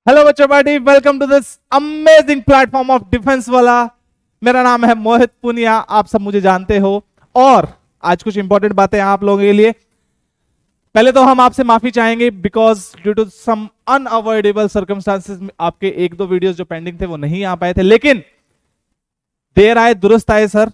Hello बच्चों party, welcome to this amazing platform of defence वाला। मेरा नाम है मोहित पुनिया, आप सब मुझे जानते हो। और आज कुछ इंपॉर्टेंट बातें आप लोगों के लिए। पहले तो हम आपसे माफी चाहेंगे because due to some unavoidable circumstances आपके एक दो वीडियोस जो पेंडिंग थे वो नहीं आ पाए थे, लेकिन देर आए दुरुस्त आए सर,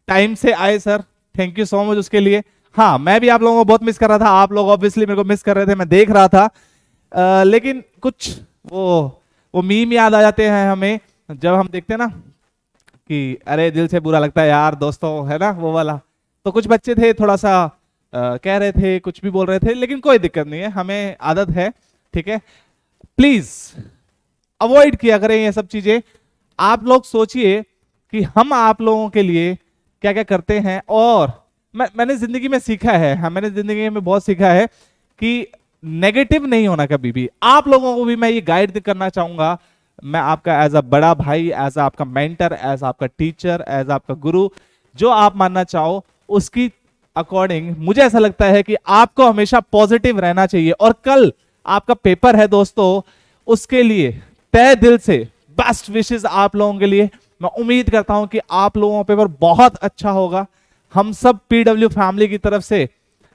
टाइम से आए sir. Thank you so much उसके लिए। हाँ, मैं भी आप लोगों को बहुत मिस कर रहा था, आप लोग ऑब्वियसली मेरे को मिस कर रहे थे, मैं देख रहा था। लेकिन कुछ वो मीम याद आ जाते हैं हमें जब हम देखते हैं ना कि अरे दिल से बुरा लगता है यार दोस्तों, है ना वो वाला। तो कुछ बच्चे थे थोड़ा सा कह रहे थे, कुछ भी बोल रहे थे, लेकिन कोई दिक्कत नहीं है, हमें आदत है, ठीक है। प्लीज अवॉइड किया करें ये सब चीजें। आप लोग सोचिए कि हम आप लोगों के लिए क्या क्या करते हैं। और मैंने जिंदगी में सीखा है, हाँ मैंने जिंदगी में बहुत सीखा है कि नेगेटिव नहीं होना कभी भी। आप लोगों को भी मैं ये गाइड करना चाहूंगा। मैं आपका एज अ बड़ा भाई, एज आपका मेंटर, एज आपका टीचर, एज आपका गुरु, जो आप मानना चाहो उसकी अकॉर्डिंग मुझे ऐसा लगता है कि आपको हमेशा पॉजिटिव रहना चाहिए। और कल आपका पेपर है दोस्तों, उसके लिए तहे दिल से बेस्ट विशेस आप लोगों के लिए। मैं उम्मीद करता हूं कि आप लोगों का पेपर बहुत अच्छा होगा। हम सब पीडब्ल्यू फैमिली की तरफ से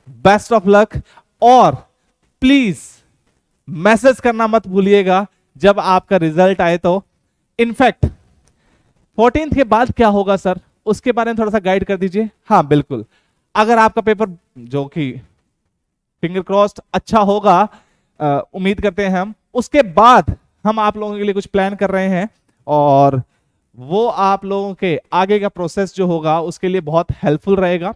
बेस्ट ऑफ लक। और प्लीज मैसेज करना मत भूलिएगा जब आपका रिजल्ट आए तो। इनफैक्ट 14th के बाद क्या होगा सर, उसके बारे में थोड़ा सा गाइड कर दीजिए। हाँ बिल्कुल, अगर आपका पेपर जो कि फिंगर क्रॉस्ड अच्छा होगा, उम्मीद करते हैं हम, उसके बाद हम आप लोगों के लिए कुछ प्लान कर रहे हैं और वो आप लोगों के आगे का प्रोसेस जो होगा उसके लिए बहुत हेल्पफुल रहेगा,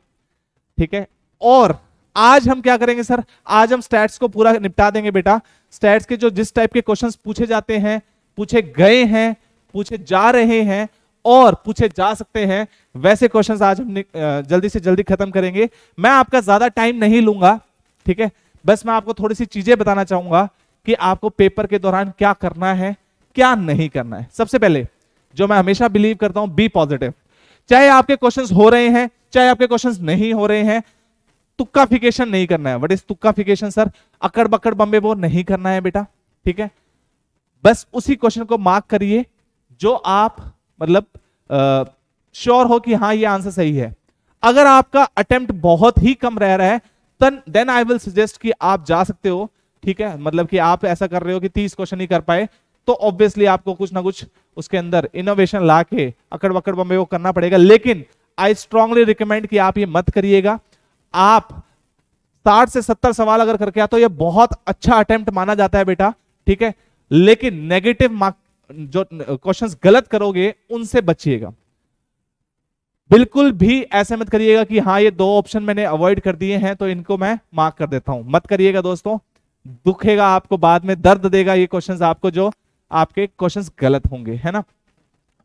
ठीक है। और आज हम क्या करेंगे सर, आज हम स्टैट्स को पूरा निपटा देंगे बेटा। स्टैट्स के जो जिस टाइप के क्वेश्चंस पूछे जाते हैं, पूछे गए हैं, पूछे जा रहे हैं और पूछे जा सकते हैं, वैसे क्वेश्चंस आज हम जल्दी से जल्दी खत्म करेंगे। मैं आपका ज्यादा टाइम नहीं लूंगा, ठीक है। बस मैं आपको थोड़ी सी चीजें बताना चाहूंगा कि आपको पेपर के दौरान क्या करना है, क्या नहीं करना है। सबसे पहले जो मैं हमेशा बिलीव करता हूं, बी पॉजिटिव। चाहे आपके क्वेश्चंस हो रहे हैं, चाहे आपके क्वेश्चंस नहीं हो रहे हैं, तुक्काफिकेशन नहीं करना है। व्हाट इज तुक्काफिकेशन सर? अकड़ बकड़ बम्बे वो नहीं करना है बेटा, ठीक है। बस उसी क्वेश्चन को मार्क करिए जो आप मतलब श्योर हो कि हाँ ये आंसर सही है। अगर आपका अटेम्प्ट बहुत ही कम रह रहा है देन आई विल सजेस्ट कि आप जा सकते हो, ठीक है। मतलब कि आप ऐसा कर रहे हो कि 30 क्वेश्चन ही कर पाए, तो ऑब्वियसली आपको कुछ ना कुछ उसके अंदर इनोवेशन ला के अकड़ बकड़ बम्बे वो करना पड़ेगा। लेकिन आई स्ट्रांगली रिकमेंड कि आप ये मत करिएगा। आप 60 से 70 सवाल अगर करके आते हो, ये बहुत अच्छा अटेम्प्ट माना जाता है बेटा, ठीक है। लेकिन नेगेटिव मार्क जो क्वेश्चंस गलत करोगे उनसे बचिएगा। बिल्कुल भी ऐसे मत करिएगा कि हाँ ये 2 ऑप्शन मैंने अवॉइड कर दिए हैं तो इनको मैं मार्क कर देता हूं। मत करिएगा दोस्तों, दुखेगा आपको, बाद में दर्द देगा ये क्वेश्चंस आपको जो आपके क्वेश्चंस गलत होंगे, है ना।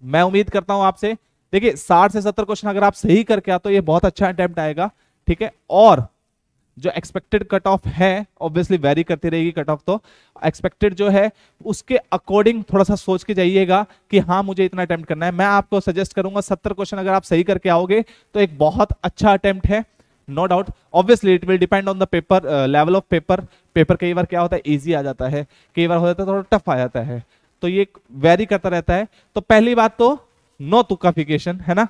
मैं उम्मीद करता हूं आपसे, देखिए 60 से 70 क्वेश्चन अगर आप सही करके आते हो ये बहुत अच्छा अटेम्प्ट आएगा, ठीक है। और जो एक्सपेक्टेड कट ऑफ है ऑब्वियसली वेरी करती रहेगी कट ऑफ, तो एक्सपेक्टेड जो है उसके अकॉर्डिंग थोड़ा सा सोच के जाइएगा कि हाँ मुझे इतना अटेम्प्ट करना है। मैं आपको सजेस्ट करूंगा 70 क्वेश्चन अगर आप सही करके आओगे तो एक बहुत अच्छा अटेम्प्ट है, no doubt. Obviously it will depend on the paper, level of paper. Paper कई बार क्या होता है इजी आ जाता है, कई बार हो जाता है थोड़ा टफ आ जाता है, तो ये वेरी करता रहता है। तो पहली बात तो नो तुक्काफिकेशन, है ना।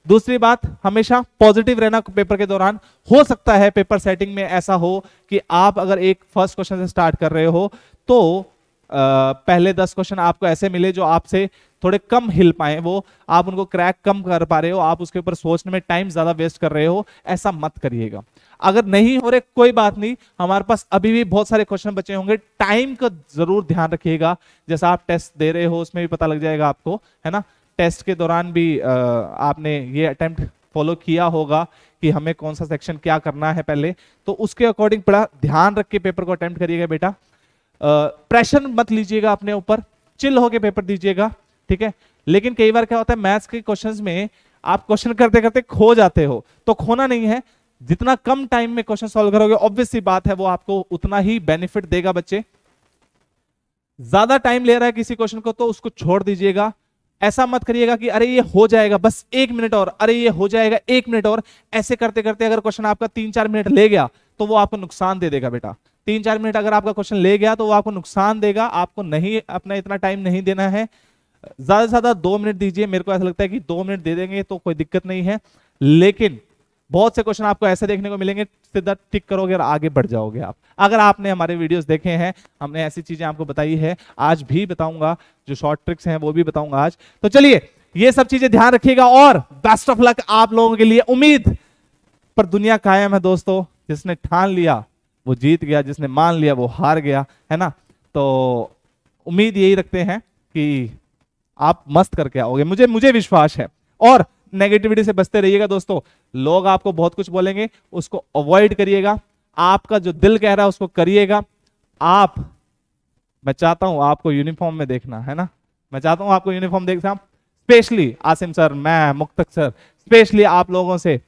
दूसरी बात, हमेशा पॉजिटिव रहना पेपर के दौरान। हो सकता है पेपर सेटिंग में ऐसा हो कि आप अगर एक फर्स्ट क्वेश्चन से स्टार्ट कर रहे हो तो पहले 10 क्वेश्चन आपको ऐसे मिले जो आपसे थोड़े कम हिल पाए, वो आप उनको क्रैक कम कर पा रहे हो, आप उसके ऊपर सोचने में टाइम ज्यादा वेस्ट कर रहे हो। ऐसा मत करिएगा। अगर नहीं हो रहे कोई बात नहीं, हमारे पास अभी भी बहुत सारे क्वेश्चन बचे होंगे। टाइम का जरूर ध्यान रखिएगा, जैसा आप टेस्ट दे रहे हो उसमें भी पता लग जाएगा आपको, है ना। टेस्ट के दौरान भी आपने ये अटेम्प्ट फॉलो किया होगा कि हमें कौन सा सेक्शन क्या करना है पहले, तो उसके अकॉर्डिंग बड़ा ध्यान रख के पेपर को अटेम्प्ट करिएगा बेटा। प्रेशर मत लीजिएगा अपने ऊपर, चिल होके पेपर दीजिएगा, ठीक है। लेकिन कई बार क्या होता है मैथ्स के क्वेश्चंस में आप क्वेश्चन करते करते खो जाते हो, तो खोना नहीं है। जितना कम टाइम में क्वेश्चन सॉल्व करोगे ऑब्वियस सी बात है वो आपको उतना ही बेनिफिट देगा बच्चे। ज्यादा टाइम ले रहा है किसी क्वेश्चन को तो उसको छोड़ दीजिएगा। ऐसा मत करिएगा कि अरे ये हो जाएगा बस 1 मिनट और, अरे ये हो जाएगा 1 मिनट और। ऐसे करते करते अगर क्वेश्चन आपका 3-4 मिनट ले गया तो वो आपको नुकसान दे देगा बेटा। 3-4 मिनट अगर आपका क्वेश्चन ले गया तो वो आपको नुकसान देगा, आपको नहीं अपना इतना टाइम नहीं देना है। ज्यादा से ज्यादा 2 मिनट दीजिए। मेरे को ऐसा लगता है कि 2 मिनट दे देंगे तो कोई दिक्कत नहीं है, लेकिन बहुत से क्वेश्चन आपको ऐसे देखने को मिलेंगे, सीधा टिक करोगे और आगे बढ़ जाओगे आप। अगर आपने हमारे वीडियोस देखे हैं, हमने ऐसी चीजें आपको बताई है, आज भी बताऊंगा, जो शॉर्ट ट्रिक्स हैं वो भी बताऊंगा आज। तो चलिए ये सब चीजें ध्यान रखिएगा और बेस्ट ऑफ लक आप लोगों के लिए। उम्मीद पर दुनिया कायम है दोस्तों, जिसने ठान लिया वो जीत गया, जिसने मान लिया वो हार गया, है ना। तो उम्मीद यही रखते हैं कि आप मस्त करके आओगे, मुझे विश्वास है। और नेगेटिविटी से बचते रहिएगा दोस्तों। लोग आपको बहुत कुछ बोलेंगे, उसको अवॉइड करिएगा। आपका जो दिल कह रहा है उसको करिएगा। मैं चाहता हूं आपको यूनिफॉर्म में देखना, है ना। मैं चाहता हूं आपको यूनिफॉर्म देखना, स्पेशली आसिम सर, मैं, मुक्तक सर, स्पेशली आप लोगों से।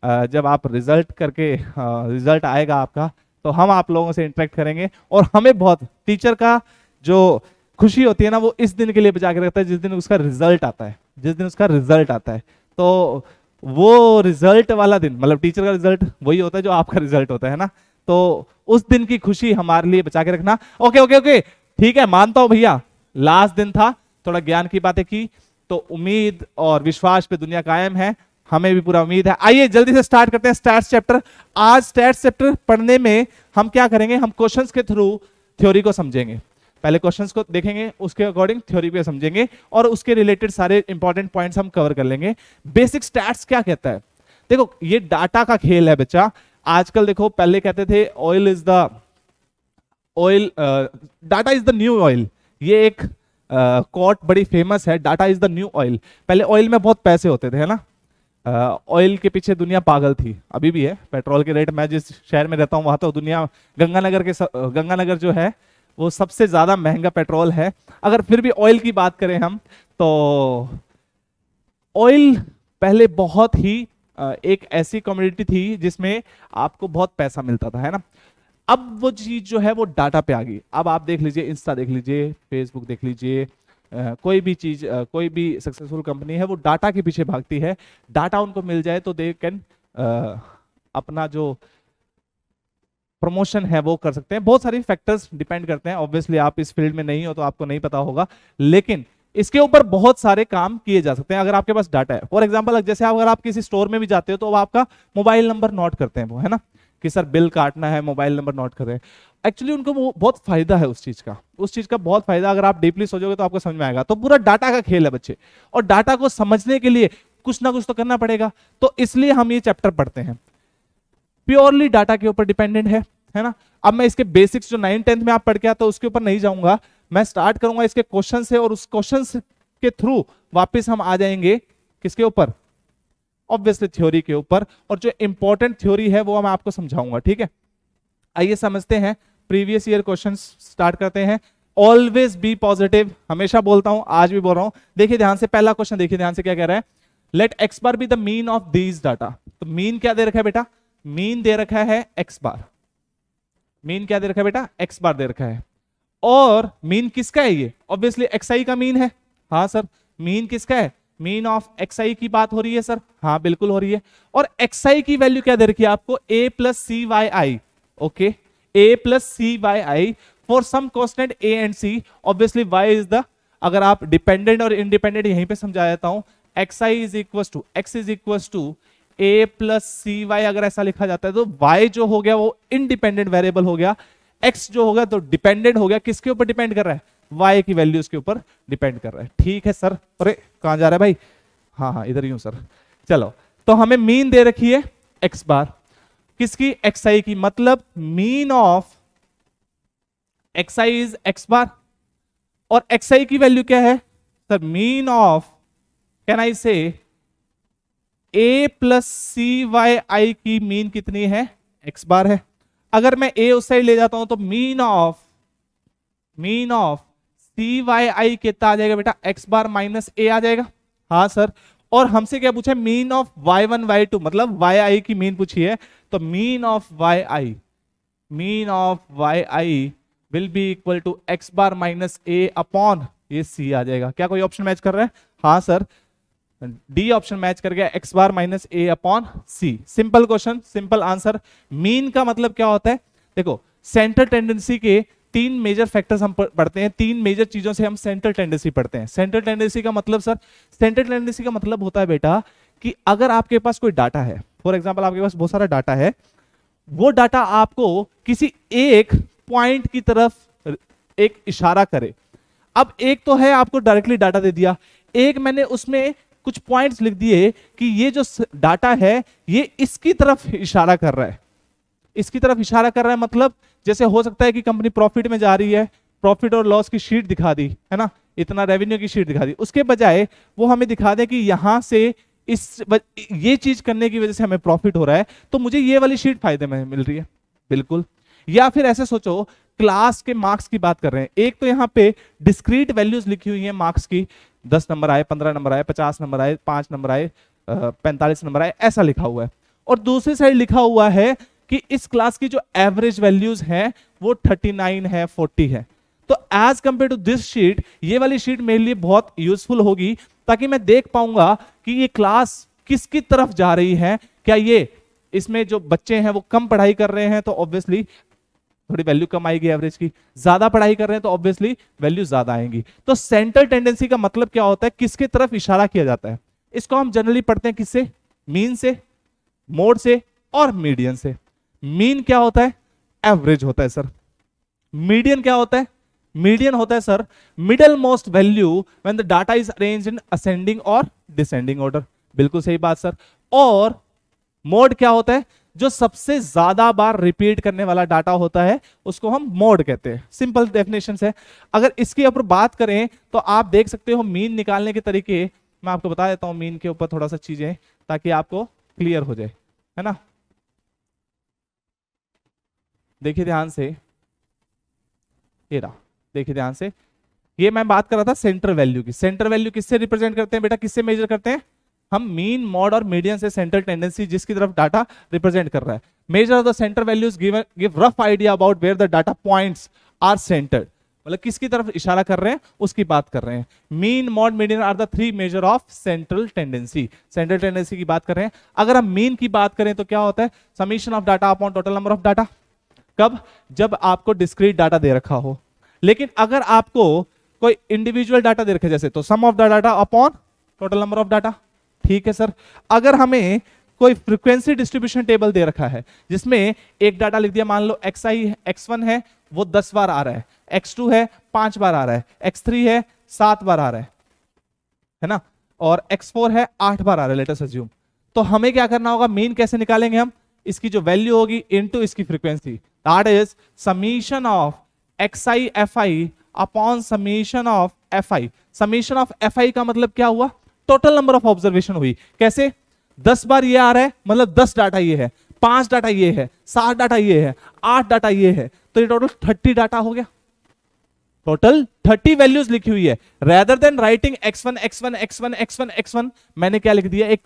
जब आप रिजल्ट करके रिजल्ट आएगा आपका, तो हम आप लोगों से इंटरेक्ट करेंगे। और हमें बहुत, टीचर का जो खुशी होती है ना, वो इस दिन के लिए बचा के रखता है जिस दिन उसका रिजल्ट आता है। जिस दिन उसका रिजल्ट आता है, तो वो रिजल्ट वाला दिन, मतलब टीचर का रिजल्ट वही होता है जो आपका रिजल्ट होता है ना। तो उस दिन की खुशी हमारे लिए बचा के रखना। ओके ओके ओके, ठीक है, मानता हूं भैया, लास्ट दिन था, थोड़ा ज्ञान की बातें की, तो उम्मीद और विश्वास पे दुनिया कायम है, हमें भी पूरा उम्मीद है। आइए जल्दी से स्टार्ट करते हैं स्टैट्स चैप्टर। आज स्टैट्स चैप्टर पढ़ने में हम क्या करेंगे, हम क्वेश्चंस के थ्रू थ्योरी को समझेंगे। पहले क्वेश्चंस को देखेंगे, उसके अकॉर्डिंग थ्योरी को समझेंगे और उसके रिलेटेड सारे इंपॉर्टेंट पॉइंट्स हम कवर कर लेंगे। बेसिक स्टैट्स क्या कहता है, देखो ये डाटा का खेल है बच्चा। आजकल देखो, पहले कहते थे oil is the oil, data is the new oil. ये एक कोट बड़ी फेमस है, data is the new oil. पहले ऑयल में बहुत पैसे होते थे, है ना। ऑयल के पीछे दुनिया पागल थी, अभी भी है। पेट्रोल के रेट, मैं जिस शहर में रहता हूँ वहां तो दुनिया, गंगानगर जो है वो सबसे ज्यादा महंगा पेट्रोल है। अगर फिर भी ऑयल की बात करें हम, तो ऑयल पहले बहुत ही एक ऐसी कमोडिटी थी जिसमें आपको बहुत पैसा मिलता था, है ना। अब वो चीज जो है वो डाटा पे आ गई। अब आप देख लीजिए, इंस्टा देख लीजिए, फेसबुक देख लीजिए, कोई भी चीज, कोई भी सक्सेसफुल कंपनी है वो डाटा के पीछे भागती है। डाटा उनको मिल जाए तो दे कैन अपना जो प्रमोशन है वो कर सकते हैं। बहुत सारी फैक्टर्स डिपेंड करते हैं, ऑब्वियसली आप इस फील्ड में नहीं हो तो आपको नहीं पता होगा, लेकिन इसके ऊपर बहुत सारे काम किए जा सकते हैं अगर आपके पास डाटा है। फॉर एग्जांपल, जैसे अगर आप किसी स्टोर में भी जाते हो तो आपका मोबाइल नंबर नोट करते हैं वो, है ना, कि सर बिल काटना है, मोबाइल नंबर नोट कर रहे हैं। एक्चुअली उनको वो बहुत फायदा है उस चीज का बहुत फायदा। अगर आप डीपली सोचोगे तो आपको समझ में आएगा। तो पूरा डाटा का खेल है बच्चे, और डाटा को समझने के लिए कुछ ना कुछ तो करना पड़ेगा। तो इसलिए हम ये चैप्टर पढ़ते हैं, प्योरली डाटा के ऊपर डिपेंडेंट है ना। अब मैं इसके बेसिक्स जो 9th-10th में आप पढ़ के आते हो उसके ऊपर नहीं जाऊंगा, मैं स्टार्ट करूंगा इसके क्वेश्चन से, और उस क्वेश्चन के थ्रू वापस हम आ जाएंगे किसके ऊपर, ऑब्वियसली थ्योरी के ऊपर। और जो इंपॉर्टेंट थ्योरी है वो मैं आपको समझाऊंगा, ठीक है। आइए समझते हैं, प्रीवियस ईयर क्वेश्चंस स्टार्ट करते हैं। ऑलवेज बी पॉजिटिव, हमेशा बोलता हूं, आज भी बोल रहा हूं। देखिए ध्यान से, पहला क्वेश्चन देखिए ध्यान से, क्या कह रहा है, let x bar be the mean of these data. तो मीन क्या दे रखा है बेटा, मीन दे रखा है एक्स बार। मीन क्या दे रखा है बेटा, एक्स बार दे रखा है। और मीन किसका है, ये ऑब्वियसली एक्स आई का मीन है। हाँ सर, मीन किसका है, मीन ऑफ एक्स आई की बात हो रही है सर, हाँ बिल्कुल हो रही है। और एक्स आई की वैल्यू क्या दे रखी है आपको, a plus c y i. Okay, a plus c y i for some constant a and c। Obviously y is the, अगर आप डिपेंडेंट और इंडिपेंडेंट यहीं पे समझा देता हूं, x i is equal to, x is equal to a plus c y. अगर ऐसा लिखा जाता है तो y जो हो गया वो इंडिपेंडेंट वेरिएबल हो गया, x जो हो गया तो डिपेंडेंट हो गया। किसके ऊपर डिपेंड कर रहा है, y की वैल्यूज के ऊपर डिपेंड कर रहा है। ठीक है सर, अरे कहां जा रहा है भाई, हाँ इधर ही हूं सर। चलो, तो हमें मीन दे रखी है x बार, किसकी, xi की, मतलब mean of xi is x बार। और xi की वैल्यू क्या है sir, mean of, can I से a प्लस सी वाई आई की मीन कितनी है, x बार है। अगर मैं a उस साइड ले जाता हूं तो मीन ऑफ सी वाई आई कितना आ जाएगा बेटा, x बार माइनस a आ जाएगा। हाँ सर, और हमसे क्या पूछा, मीन ऑफ y1 y2, मतलब yi की मीन पूछी है। तो mean of yi will be equal to x bar minus a upon ये c आ जाएगा। क्या कोई ऑप्शन मैच कर रहा है, हाँ सर, डी ऑप्शन मैच कर गया, x bar minus a upon c। Simple question, simple answer. Mean का मतलब क्या होता है, देखो सेंट्रल टेंडेंसी के तीन मेजर फैक्टर्स हम पढ़ते हैं, तीन मेजर चीजों से हम सेंट्रल टेंडेंसी पढ़ते हैं। सेंट्रल टेंडेंसी का मतलब सर, सेंट्रल टेंडेंसी का मतलब होता है बेटा कि अगर आपके पास कोई डाटा है, फॉर एग्जांपल आपके पास बहुत सारा डाटा है, वो डाटा आपको किसी एक पॉइंट की तरफ एक इशारा करे। अब एक तो है आपको डायरेक्टली डाटा दे दिया, एक मैंने उसमें कुछ पॉइंट्स लिख दिए कि ये जो डाटा है ये इसकी तरफ इशारा कर रहा है, इसकी तरफ इशारा कर रहा है। मतलब जैसे हो सकता है कि कंपनी प्रॉफिट में जा रही है, प्रॉफिट और लॉस की शीट दिखा दी है ना, इतना रेवेन्यू की शीट दिखा दी, उसके बजाय वो हमें दिखा दे कि यहां से ये चीज करने की वजह से हमें प्रॉफिट हो रहा है, तो मुझे ये वाली शीट फायदे में मिल रही है। बिल्कुल। या फिर ऐसे सोचो, क्लास के मार्क्स की बात कर रहे हैं, एक तो यहाँ पे डिस्क्रीट वैल्यूज लिखी हुई है मार्क्स की, 10 नंबर आए, 15 नंबर आए, 50 नंबर आए, 5 नंबर आए, 45 नंबर आए, ऐसा लिखा हुआ है। और दूसरी साइड लिखा हुआ है कि इस क्लास की जो एवरेज वैल्यूज हैं वो 39 है, 40 है। तो as compare to this sheet, ये वाली शीट मेरे लिए बहुत यूजफुल होगी, ताकि मैं देख पाऊंगा कि ये क्लास किसकी तरफ जा रही है। क्या ये इसमें जो बच्चे हैं वो कम पढ़ाई कर रहे हैं तो ऑब्वियसली थोड़ी वैल्यू कम आएगी एवरेज की, ज्यादा पढ़ाई कर रहे हैं तो ऑब्वियसली वैल्यू ज्यादा आएंगी। तो सेंट्रल टेंडेंसी का मतलब क्या होता है, किसके तरफ इशारा किया जाता है। इसको हम जनरली पढ़ते हैं किससे, मीन से, मोड से और मीडियन से। मीन क्या होता है, एवरेज होता है सर। मीडियन क्या होता है, मीडियन होता है sir middle most value when the data is arranged in ascending और डिसेंडिंग ऑर्डर। बिल्कुल सही बात सर। और मोड क्या होता है, जो सबसे ज्यादा बार रिपीट करने वाला डाटा होता है उसको हम मोड कहते हैं। सिंपल डेफिनेशन है। अगर इसके ऊपर बात करें तो आप देख सकते हो मीन निकालने के तरीके, मैं आपको बता देता हूं मीन के ऊपर थोड़ा सा चीजें, ताकि आपको क्लियर हो जाए, है ना। देखिए ध्यान से, ये रहा, देखिए ध्यान से, ये मैं बात कर रहा था सेंटर वैल्यू की। सेंटर वैल्यू किससे रिप्रेजेंट करते हैं बेटा, किससे मेजर करते हैं हम, मीन, मॉड और मीडियन से सेंट्रल टेंडेंसी जिसकी तरफ डाटा रिप्रेजेंट कर रहा है। Measure the centre values give rough idea about where the data points are centred, मतलब किसकी तरफ इशारा कर रहे हैं उसकी बात कर रहे हैं। Mean, mode, median are the three measure of central tendency. Central tendency की बात कर रहे हैं। अगर हम मीन की बात करें तो क्या होता है, summation of data upon total number of data. कब, जब आपको डिस्क्रीट डाटा दे रखा हो। लेकिन अगर आपको कोई इंडिविजुअल डाटा दे रखा है जैसे, तो sum of the data upon total number of data. ठीक है सर। अगर हमें कोई फ्रीक्वेंसी डिस्ट्रीब्यूशन टेबल दे रखा है जिसमें एक डाटा लिख दिया, मान लो xi x1 है वो 10 बार आ रहा है, x2 है 5 बार आ रहा है, x3 है 7 बार आ रहा है ना, और x4 है 8 बार आ रहा है, लेट अस अज्यूम। तो हमें क्या करना होगा, मीन कैसे निकालेंगे हम, इसकी जो वैल्यू होगी इनटू इसकी frequency, that is summation of xi fi upon summation of fi। Summation of fi का मतलब क्या हुआ, टोटल नंबर ऑफ ऑब्जर्वेशन हुई। कैसे, 10 बार ये आ रहा है मतलब 10 डाटा ये है, 5 डाटा ये है, 7 डाटा ये है, 8 डाटा ये है, तो ये टोटल 30 डाटा हो गया। टोटल 30 वैल्यूज लिखी हुई है। Rather than writing x1 x1 x1 x1 x1, मैंने क्या लिख दिया, एक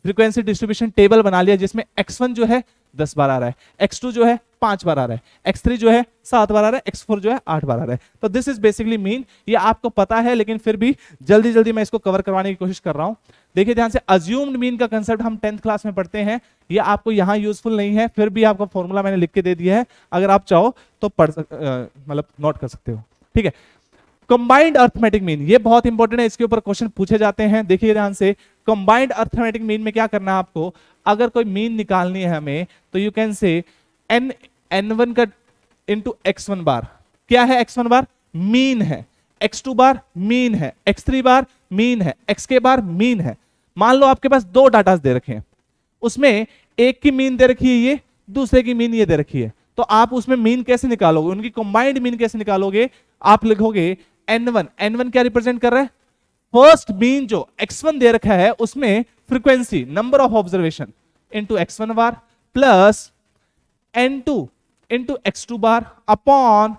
फ्रीक्वेंसी डिस्ट्रीब्यूशन टेबल बना लिया जिसमें x1 जो है 10 बार आ रहा है, x2 जो है 5 बार आ रहा है, x3 जो है 7 बार आ रहा है, x4 जो है 8 बार आ रहा है। तो दिस इज बेसिकली मीन। ये आपको पता है लेकिन फिर भी जल्दी जल्दी मैं इसको कवर करवाने की कोशिश कर रहा हूं। देखिए ध्यान से, अज्यूम्ड मीन का कंसेप्ट हम 10th क्लास में पढ़ते हैं, ये आपको यहां यूजफुल नहीं है, फिर भी आपका फॉर्मूला मैंने लिख के दे दिया है, अगर आप चाहो तो पढ़ मतलब नोट कर सकते हो। ठीक है। कंबाइंड अर्थमेटिक मीन, ये बहुत इंपॉर्टेंट है, इसके ऊपर क्वेश्चन पूछे जाते हैं। देखिए ध्यान से, कंबाइंड अर्थमेटिक मीन में क्या करना है आपको, अगर कोई मीन निकालनी है हमें तो यू कैन से n1 का इंटू x1 बार। क्या है x1 बार, मीन है, x2 बार मीन है, x3 बार मीन है, xk बार मीन है। मान लो आपके पास 2 डाटा दे रखे हैं, उसमें एक की मीन दे रखी है ये, दूसरे की मीन ये दे रखी है, तो आप उसमें मीन कैसे निकालोगे, उनकी कंबाइंड मीन कैसे निकालोगे, आप लिखोगे n1। n1 क्या रिप्रेजेंट कर रहा है, फर्स्ट मीन जो x1 दे रखा है उसमें frequency number of observation into x1 bar plus n2 into x2 bar upon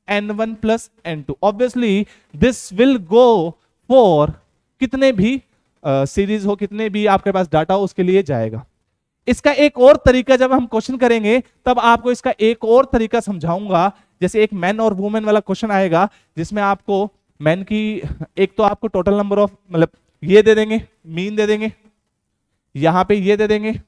n1 plus n2। Obviously this will go for कितने भी सीरीज हो, कितने भी आपके पास डाटा हो उसके लिए जाएगा। इसका एक और तरीका, जब हम क्वेश्चन करेंगे तब आपको इसका एक और तरीका समझाऊंगा। जैसे एक मैन और वुमेन वाला क्वेश्चन आएगा जिसमें आपको मैन की एक तो आपको टोटल नंबर ऑफ, मतलब ये दे देंगे, मीन दे देंगे, यहां पे ये दे देंगे,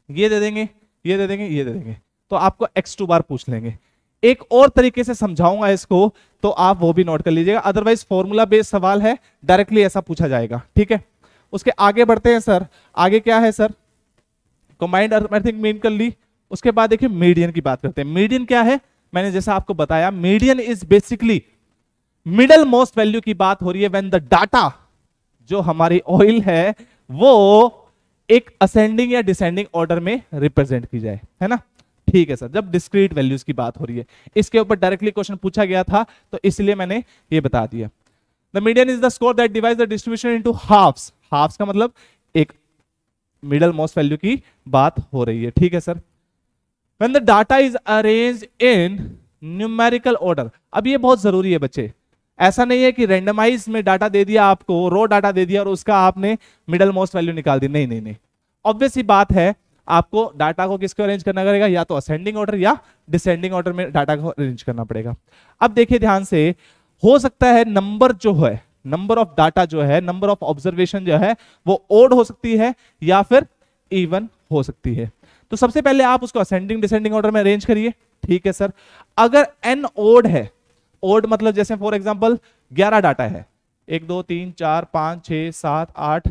ये दे देंगे, ये दे देंगे, ये दे देंगे, तो आपको x2 बार पूछ लेंगे। एक और तरीके से समझाऊंगा इसको, तो आप वो भी नोट कर लीजिएगा, अदरवाइज फॉर्मूला बेस्ड सवाल है, डायरेक्टली ऐसा पूछा जाएगा। ठीक है, उसके आगे बढ़ते हैं सर। आगे क्या है सर? कंबाइंड अरिथमेटिक मीन कर ली। उसके बाद देखिए मीडियन की बात करते हैं। मीडियन क्या है? मैंने जैसा आपको बताया, median is basically middle most value की बात हो रही है व्हेन द डाटा जो हमारी ऑयल है वो एक असेंडिंग या डिसेंडिंग ऑर्डर में रिप्रेजेंट की जाए, है ना? ठीक है सर, जब डिस्क्रीट वैल्यूज की बात हो रही है, इसके ऊपर डायरेक्टली क्वेश्चन पूछा गया था तो इसलिए मैंने ये बता दिया। The median is the score that divides the distribution into halves. Halves का मतलब एक मिडल मोस्ट वैल्यू की बात हो रही है। ठीक है sir. When the data is arranged in numerical order, अब ये बहुत जरूरी है बच्चे, ऐसा नहीं है कि रैंडमाइज में डाटा दे दिया आपको, रो डाटा दे दिया और उसका आपने मिडल मोस्ट वैल्यू निकाल दी। नहीं नहीं नहीं, ऑब्वियस ही बात है, आपको डाटा को किसको अरेंज करना पड़ेगा, या तो असेंडिंग ऑर्डर या डिसेंडिंग ऑर्डर में डाटा को अरेंज करना पड़ेगा। अब देखिए ध्यान से, हो सकता है नंबर जो है, नंबर ऑफ डाटा जो है, नंबर ऑफ ऑब्जर्वेशन जो है वो ओड हो सकती है या फिर इवन हो सकती है। तो सबसे पहले आप उसको असेंडिंग डिसेंडिंग ऑर्डर में अरेंज करिए। ठीक है सर। अगर एन ओड है, ओड मतलब जैसे फॉर एग्जांपल 11 डाटा है, 1 2 3 4 5 6 7 8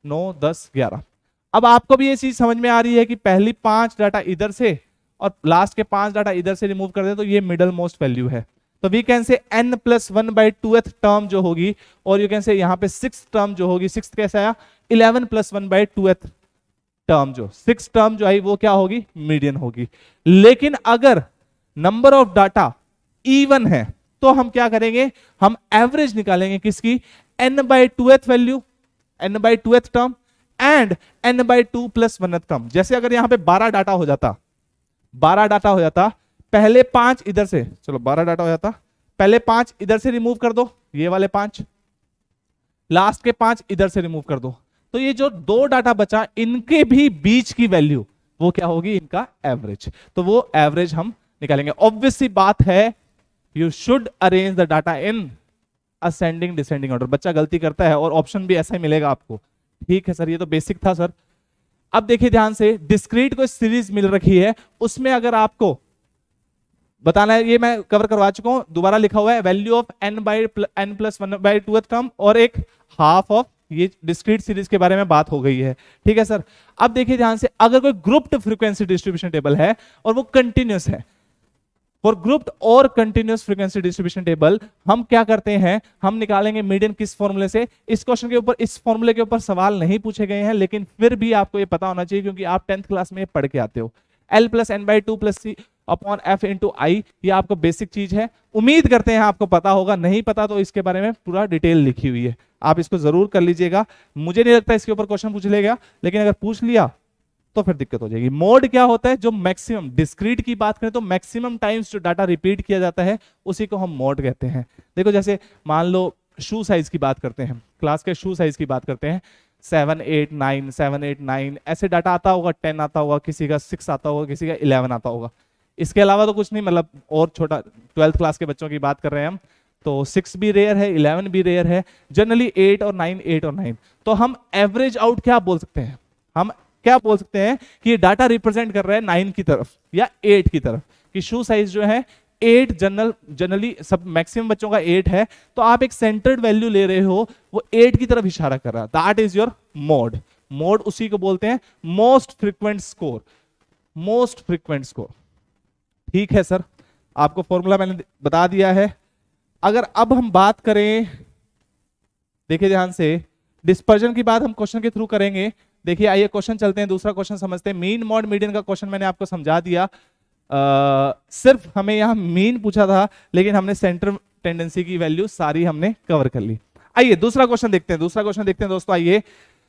9 10 11। अब आपको भी ये चीज समझ में आ रही है कि पहली 5 डाटा इधर से और लास्ट के 5 डाटा इधर से रिमूव कर दे तो ये मिडल मोस्ट वैल्यू है। तो वी कैन से n+1/2th टर्म जो होगी, और यू कैन से यहाँ पे 6th टर्म जो होगी, 6th कैसे आया, 11+1/2th टर्म, जो 6th टर्म जो आई वो क्या होगी, मीडियन होगी। लेकिन अगर नंबर ऑफ डाटा इवन है तो हम क्या करेंगे, हम एवरेज निकालेंगे किसकी, n/2th value, n/2th term and n/2+1th term. जैसे अगर यहां पे 12 डाटा हो जाता, 12 डाटा हो जाता, पहले 5 इधर से, चलो 12 डाटा हो जाता, पहले 5 इधर से रिमूव कर दो, ये वाले 5, लास्ट के 5 इधर से रिमूव कर दो, तो ये जो 2 डाटा बचा इनके भी बीच की वैल्यू वो क्या होगी, इनका एवरेज। तो वो एवरेज हम निकालेंगे। ऑब्वियस सी बात है, you should arrange the data in ascending descending order. बच्चा गलती करता है और ऑप्शन भी ऐसा ही मिलेगा आपको। ठीक है सर, ये तो बेसिक था सर। अब देखिए ध्यान से, डिस्क्रीट को सीरीज मिल रखी है, उसमें अगर आपको बताना है, ये मैं कवर करवा चुका हूं, दोबारा लिखा हुआ है, वैल्यू ऑफ n+1/2th टर्म और एक हाफ ऑफ, ये डिस्क्रीट सीरीज के बारे में बात हो गई है। ठीक है सर। अब देखिए ध्यान से, अगर कोई ग्रुप्ड फ्रीक्वेंसी डिस्ट्रीब्यूशन टेबल है और वो कंटिन्यूस है, फॉर ग्रुप्ड और कंटिन्यूस फ्रीक्वेंसी डिस्ट्रीब्यूशन टेबल, हम क्या करते हैं, हम निकालेंगे मीडियन किस फॉर्मूले से। इस क्वेश्चन के ऊपर, इस फॉर्मूले के ऊपर सवाल नहीं पूछे गए हैं, लेकिन फिर भी आपको ये पता होना चाहिए क्योंकि आप 10th क्लास में पढ़ के आते हो। L+n/2+c/f/i, ये आपको बेसिक चीज है, उम्मीद करते हैं आपको पता होगा। नहीं पता तो इसके बारे में पूरा डिटेल लिखी हुई है, आप इसको जरूर कर लीजिएगा। मुझे नहीं लगता इसके ऊपर क्वेश्चन पूछ लेगा, लेकिन अगर पूछ लिया तो फिर दिक्कत हो जाएगी। मोड क्या होता है, जो मैक्सिमम, डिस्क्रीट की बात करें तो मैक्सिमम टाइम्स जो डाटा रिपीट किया जाता है उसी को हम मोड कहते हैं। देखो जैसे मान लो शू साइज की बात करते हैं, क्लास के शू साइज की बात करते हैं, 7 8 9 7 8 9 ऐसे डाटा आता होगा, 10 आता होगा, किसी का 6 आता होगा, किसी का 11 आता होगा। इसके अलावा तो कुछ नहीं, मतलब और छोटा 12th क्लास के बच्चों की बात कर रहे हैं हम, तो 6 भी रेयर है, 11 भी रेयर है, जनरली 8 और 9, 8 और 9। तो हम एवरेज आउट क्या बोल सकते हैं, हम क्या बोल सकते हैं कि ये डाटा रिप्रेजेंट कर रहा है 9 की तरफ या 8 की तरफ, कि शू साइज जो है 8 जनरली सब मैक्सिमम बच्चों का 8 है, तो आप एक सेंटर्ड वैल्यू ले रहे हो, वो 8 की तरफ इशारा कर रहा है, that is your mode. Mode उसी को बोलते हैं most frequent score, most frequent score. ठीक है सर, आपको फॉर्मूला मैंने बता दिया है। अगर अब हम बात करें, देखिए ध्यान से, डिस्पर्जन की बात हम क्वेश्चन के थ्रू करेंगे। देखिए आइए क्वेश्चन चलते हैं, दूसरा क्वेश्चन समझते हैं। मीन मॉड मीडियन का क्वेश्चन मैंने आपको समझा दिया। सिर्फ हमें यहां मीन पूछा था, लेकिन हमने सेंटर टेंडेंसी की वैल्यू सारी हमने कवर कर ली। आइए दूसरा क्वेश्चन देखते हैं, दूसरा क्वेश्चन देखते हैं दोस्तों। आइए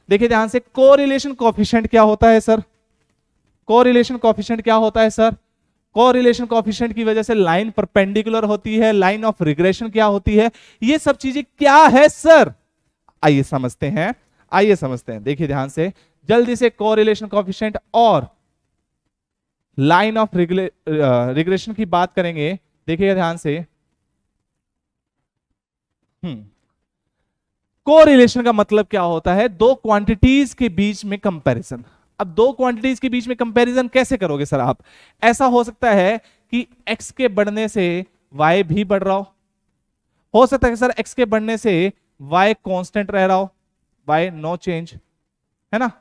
देखिए ध्यान से, कोरिलेशन कोएफिशिएंट क्या होता है सर, कोरिलेशन कोएफिशिएंट क्या होता है सर। कोरिलेशन कोएफिशिएंट की वजह से लाइन परपेंडिकुलर होती है, लाइन ऑफ रिग्रेशन क्या होती है, ये सब चीजें क्या है सर, आइए समझते हैं, आइए समझते हैं। देखिए ध्यान से, जल्दी से, कोरिलेशन कोएफिशिएंट और लाइन ऑफ रिग्रेशन की बात करेंगे। देखिए ध्यान से, कोरिलेशन का मतलब क्या होता है, दो क्वांटिटीज के बीच में कंपैरिजन। अब दो क्वांटिटीज के बीच में कंपैरिजन कैसे करोगे सर आप? ऐसा हो सकता है कि x के बढ़ने से y भी बढ़ रहा हो सकता है कि सर x के बढ़ने से y कांस्टेंट रह रहा हो, y नो चेंज, है ना।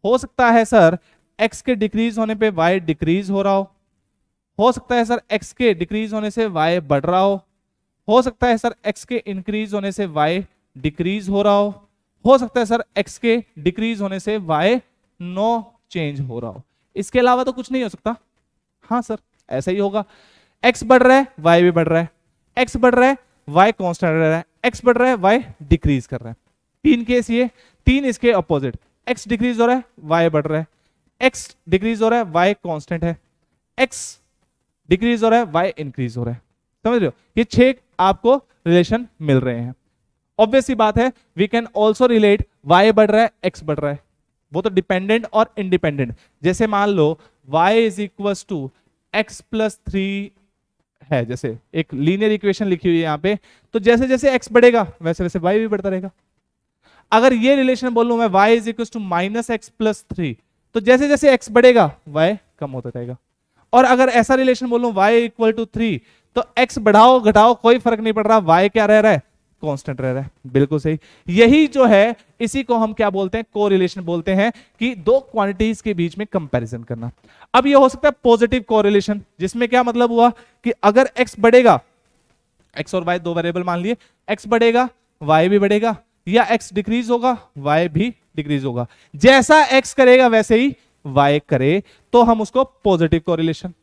हो सकता है सर x के डिक्रीज होने पे y डिक्रीज हो रहा हो सकता है सर x के डिक्रीज होने से y बढ़ रहा हो सकता है सर x के इंक्रीज होने से y डिक्रीज हो रहा हो सकता है सर x के डिक्रीज होने से y नो चेंज हो रहा हो। इसके अलावा तो कुछ नहीं हो सकता। हाँ सर ऐसा ही होगा, x बढ़ रहा है y भी बढ़ रहा है, x बढ़ रहा है y कांस्टेंट रह रहा है, x बढ़ रहा है y डिक्रीज कर रहा है। तीन केस ये, तीन इसके अपोजिट, x डिक्रीज हो रहा है y बढ़ रहा है, x डिक्रीज हो रहा है y कांस्टेंट है, x डिक्रीज हो रहा है y इंक्रीज हो रहा है। समझ रहे हो? ये 6 आपको रिलेशन मिल रहे हैं। ऑब्वियस सी बात है, we can also relate y बढ़ रहा है x बढ़ रहा है, वो तो डिपेंडेंट और इंडिपेंडेंट। जैसे मान लो y is equal to x plus 3 है, जैसे एक लीनियर इक्वेशन लिखी हुई है यहाँ पे, तो जैसे जैसे x बढ़ेगा वैसे वैसे y भी बढ़ता रहेगा। अगर ये रिलेशन बोल लूं मैं y is equal to minus x plus 3, तो जैसे जैसे x बढ़ेगा y कम होता रहेगा। और अगर ऐसा रिलेशन बोलूं y इक्वल टू 3, तो x बढ़ाओ घटाओ कोई फर्क नहीं पड़ रहा, y क्या रह रहा है? कांस्टेंट रह रहा है। बिल्कुल सही, यही जो है इसी को हम क्या बोलते हैं? कोरिलेशन बोलते हैं, कि दो क्वांटिटीज के बीच में कंपैरिजन करना। अब ये हो सकता है पॉजिटिव कोरिलेशन, जिसमें क्या मतलब हुआ कि अगर x बढ़ेगा, x और y दो वेरिएबल मान लिए, x बढ़ेगा y भी बढ़ेगा, या x डिक्रीज होगा y भी डिक्रीज होगा। जैसा x करेगा वैसे ही y करे, तो हम उसको positive correlation.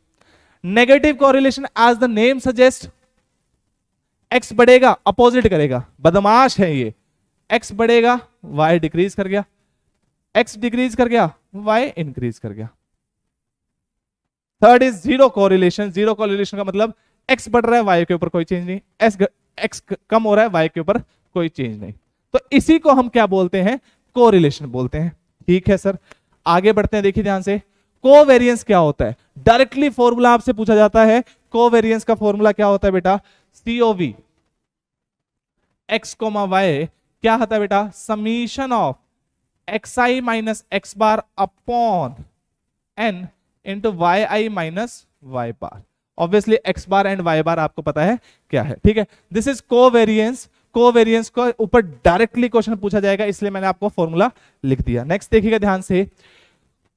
Negative correlation as the name suggest, x बढ़ेगा अपोजिट करेगा, बदमाश है ये, x बढ़ेगा y डिक्रीज कर गया, x डिक्रीज कर गया y इंक्रीज कर गया। Third is zero correlation. Zero correlation का मतलब x बढ़ रहा है y के ऊपर कोई चेंज नहीं, x कम हो रहा है y के ऊपर कोई चेंज नहीं, तो इसी को हम क्या बोलते हैं? कोरिलेशन बोलते हैं। ठीक है सर, आगे बढ़ते हैं। देखिए ध्यान से, कोवेरियंस क्या होता है? डायरेक्टली फॉर्मूला आपसे पूछा जाता है, कोवेरियंस का फॉर्मूला क्या होता है बेटा? COV x, y क्या होता है बेटा? Summation of xi minus x bar upon n into yi minus y bar. Obviously x bar and y बार आपको पता है क्या है, ठीक है। This is covariance. कोवेरियंस को ऊपर डायरेक्टली क्वेश्चन पूछा जाएगा, इसलिए मैंने आपको फॉर्मूला लिख दिया। नेक्स्ट देखिएगा ध्यान से,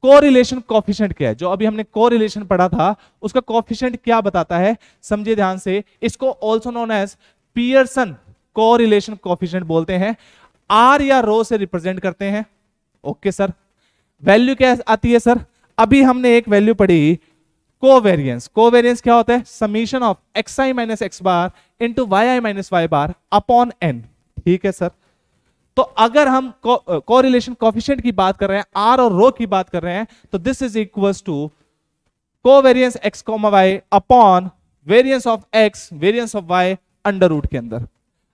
कोरिलेशन कोफिशिएंट क्या है? जो अभी हमने कोरिलेशन पढ़ा था उसका कोफिशिएंट क्या बताता है, समझिए ध्यान से। इसको also known as Pearson correlation coefficient बोलते हैं। आर या रो से रिप्रेजेंट करते हैं। ओके सर, वैल्यू क्या आती है सर? अभी हमने एक वैल्यू पढ़ी कोवेरियंस। कोवेरियंस क्या होता है? Summation of xi minus x bar into yi minus y bar upon n। ठीक है सर, तो अगर हम कोरिलेशन कोफिशिएंट की बात कर रहे हैं, आर और रो की बात कर रहे हैं, तो this is equal to covariance x, y upon variance of x, variance of y under root के अंदर।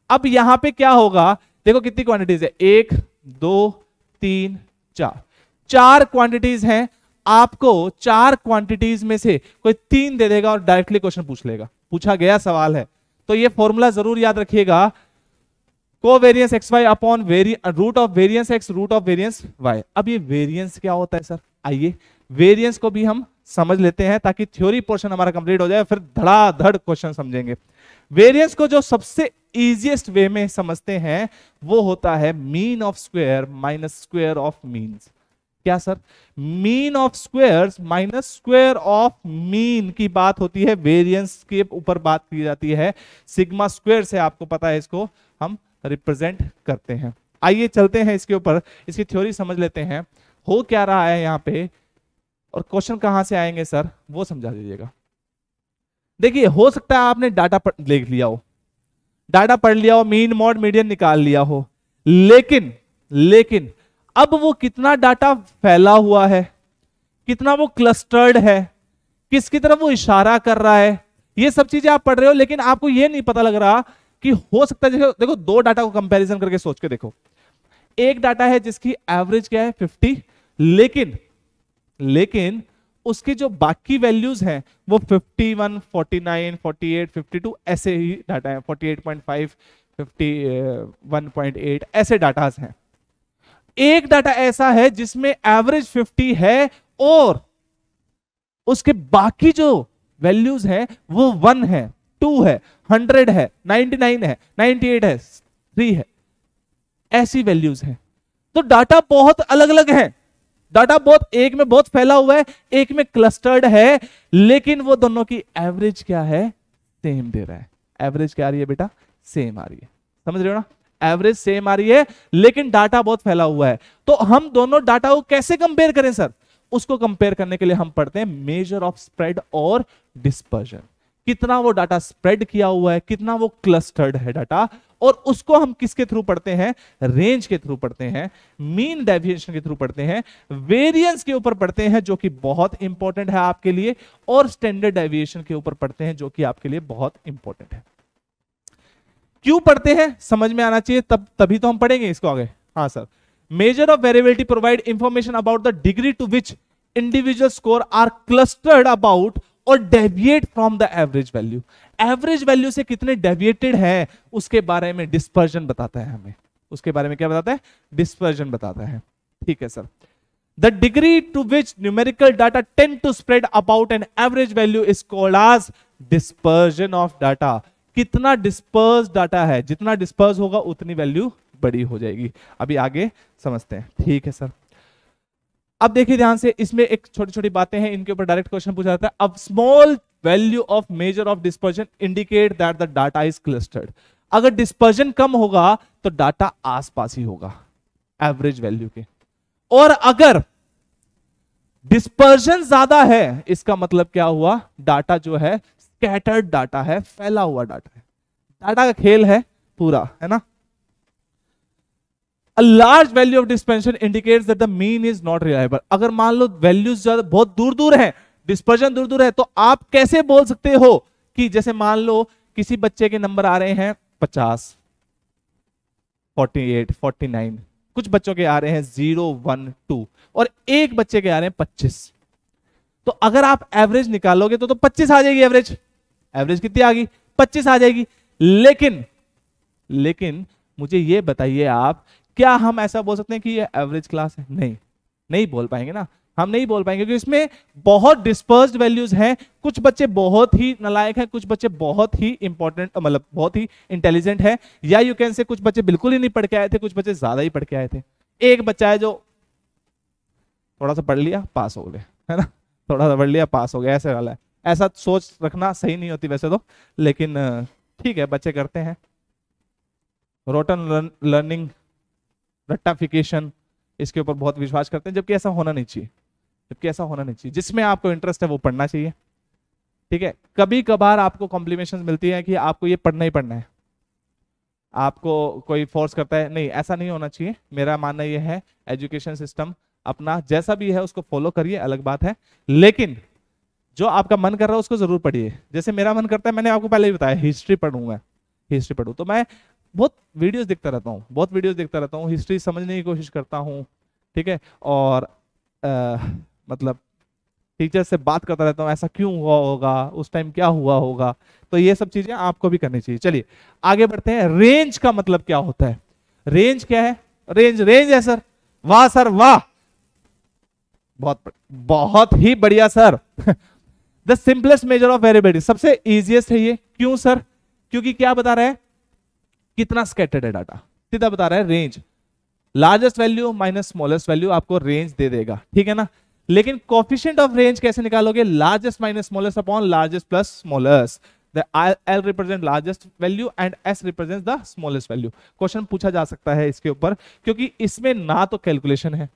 अब यहां पे क्या होगा? देखो कितनी क्वांटिटीज है, 1 2 3 4, 4 क्वांटिटीज हैं। आपको 4 क्वांटिटीज में से कोई 3 दे देगा और डायरेक्टली क्वेश्चन पूछ लेगा, पूछा गया सवाल है। तो ये फॉर्मूला जरूर याद रखिएगा, covariance x y upon root of variance x root of variance y. अब ये वेरियंस क्या होता है सर? आइए वेरियंस को भी हम समझ लेते हैं ताकि थ्योरी पोर्शन हमारा कंप्लीट हो जाए, फिर धड़ाधड़ क्वेश्चन समझेंगे। वेरियंस को जो सबसे इजीएस्ट वे में समझते हैं वो होता है mean of square minus square of means. क्या sir? Mean of squares minus square of mean की बात होती है, वेरियंस के ऊपर बात की जाती है। सिग्मा स्क्वायर से आपको पता है इसको हम रिप्रेजेंट करते हैं। आइए चलते हैं इसके ऊपर, इसकी थ्योरी समझ लेते हैं हो क्या रहा है यहाँ पे और क्वेश्चन कहां से आएंगे सर वो समझा दीजिएगा। देखिए हो सकता है आपने डाटा देख लिया हो, डाटा पढ़ लिया हो, मीन मॉड मीडियन निकाल लिया हो, लेकिन अब वो कितना डाटा फैला हुआ है, कितना वो क्लस्टर्ड है, किसकी तरफ वो इशारा कर रहा है, ये सब चीजें आप पढ़ रहे हो, लेकिन आपको ये नहीं पता लग रहा कि हो सकता है। देखो दो डाटा को कंपैरिजन करके सोच के देखो, एक डाटा है जिसकी एवरेज क्या है 50, लेकिन उसकी जो बाकी वैल्यूज हैं वो 51, 49, 48, 52 ऐसे ही डाटा है, 48.5, 51.8 ऐसे डाटाज हैं। एक डाटा ऐसा है जिसमें एवरेज 50 है और उसके बाकी जो वैल्यूज है वो 1 है, 2 है, 100 है, 99 है, 98 है, 3 है, ऐसी वैल्यूज है। तो डाटा बहुत अलग अलग है, डाटा बहुत, एक में बहुत फैला हुआ है, एक में क्लस्टर्ड है, लेकिन वो दोनों की एवरेज क्या है, सेम दे रहा है। एवरेज क्या आ रही है बेटा, सेम आ रही है, समझ रहे हो ना, एवरेज सेम आ रही है, लेकिन डाटा बहुत फैला हुआ है। तो हम दोनों डाटा को कैसे कंपेयर करें सर, उसको कंपेयर करने के लिए हम पढ़ते हैं मेजर ऑफ स्प्रेड और डिस्पर्जन। कितना वो डाटा स्प्रेड किया हुआ है, कितना वो क्लस्टर्ड है डाटा, और उसको हम किसके थ्रू पढ़ते हैं, रेंज के थ्रू पढ़ते हैं, मीन डेविएशन के थ्रू पढ़ते हैं, वेरिएंस के ऊपर पढ़ते हैं जो कि बहुत इंपॉर्टेंट है आपके लिए, और स्टैंडर्ड डेविएशन के ऊपर पढ़ते हैं जो कि आपके लिए बहुत इंपॉर्टेंट है। क्यों पढ़ते हैं समझ में आना चाहिए, तभी तो हम पढ़ेंगे इसको आगे। हाँ sir, measure of variability provide information about the degree to which individual score are clustered about और deviate from the average value. Average value से कितने डेविएटेड है उसके बारे में डिस्पर्जन बताता है हमें, उसके बारे में क्या बताता है, डिस्पर्जन बताता है। ठीक है sir, the degree to which numerical data tend to spread about an average value is called as dispersion of data. कितना डिस्पर्स डाटा है, जितना डिस्पर्स होगा उतनी वैल्यू बड़ी हो जाएगी। अभी आगे समझते हैं। ठीक है सर, अब देखिए ध्यान से, इसमें एक छोटी छोटी बातें हैं, इनके ऊपर डायरेक्ट क्वेश्चन पूछा जाता है। अब small value of major of dispersion indicate that the data is clustered. अगर डिस्पर्जन कम होगा तो डाटा आसपास ही होगा एवरेज वैल्यू के, और अगर डिस्पर्जन ज्यादा है इसका मतलब क्या हुआ, डाटा जो है स्कैटर्ड डाटा है, फैला हुआ डाटा है, डाटा का खेल है पूरा, है ना। A large value of dispersion indicates that the mean is not reliable. अगर मान लो वैल्यूज बहुत दूर दूर है, डिस्पर्जन दूर दूर है, तो आप कैसे बोल सकते हो कि जैसे मान लो किसी बच्चे के नंबर आ रहे हैं 50, 48, 49, कुछ बच्चों के आ रहे हैं 0, 1, 2, और एक बच्चे के आ रहे हैं 25। तो अगर आप एवरेज निकालोगे तो 25 आ जाएगी एवरेज। एवरेज कितनी आ गई, 25 आ जाएगी। लेकिन मुझे ये बताइए आप, क्या हम ऐसा बोल सकते हैं कि ये एवरेज क्लास है? नहीं बोल पाएंगे ना, हम नहीं बोल पाएंगे, क्योंकि इसमें बहुत डिस्पर्स्ड वैल्यूज हैं। कुछ बच्चे बहुत ही नालायक हैं, कुछ बच्चे बहुत ही इंपॉर्टेंट, मतलब बहुत ही इंटेलिजेंट है, या यू कैन से कुछ बच्चे बिल्कुल ही नहीं पढ़ के आए थे, कुछ बच्चे ज्यादा ही पढ़ के आए थे। एक बच्चा है जो थोड़ा सा पढ़ लिया पास हो गए, है ना, थोड़ा सा पढ़ लिया पास हो गया, ऐसे वाला है। ऐसा सोच रखना सही नहीं होती वैसे तो, लेकिन ठीक है, बच्चे करते हैं। रोटन लर्निंग, रट्टाफिकेशन, इसके ऊपर बहुत विश्वास करते हैं, जबकि ऐसा होना नहीं चाहिए, जिसमें आपको इंटरेस्ट है वो पढ़ना चाहिए। ठीक है, कभी कभार आपको कॉम्प्लीमेंशन मिलती है कि आपको ये पढ़ना ही पढ़ना है, आपको कोई फोर्स करता है, नहीं, ऐसा नहीं होना चाहिए। मेरा मानना ये है एजुकेशन सिस्टम अपना जैसा भी है उसको फॉलो करिए, अलग बात है, लेकिन जो आपका मन कर रहा है उसको जरूर पढ़िए। जैसे मेरा मन करता है, मैंने आपको पहले ही बताया, हिस्ट्री पढ़ूंगा, हिस्ट्री पढ़ूं, तो मैं बहुत वीडियोस देखता रहता हूँ, हिस्ट्री समझने की कोशिश करता हूँ। ठीक है, और मतलब टीचर से बात करता रहता हूँ, ऐसा क्यों हुआ होगा, उस टाइम क्या हुआ होगा, तो ये सब चीजें आपको भी करनी चाहिए। चलिए आगे बढ़ते हैं। रेंज का मतलब क्या होता है? रेंज क्या है? रेंज है सर, वाह सर वाह, बहुत ही बढ़िया sir. The simplest major of variability, सबसे इजीएस्ट है ये। क्यों सर? क्योंकि क्या बता रहा है, कितना स्कैटर्ड है डाटा, सीधा बता रहा है range. Largest value minus smallest value आपको रेंज दे देगा, ठीक है ना। लेकिन कोफिशिएंट ऑफ रेंज कैसे निकालोगे? Largest minus smallest upon largest plus smallest. The L represent largest value and S represents the smallest value। Question पूछा जा सकता है इसके ऊपर, क्योंकि इसमें ना तो कैलकुलेशन है,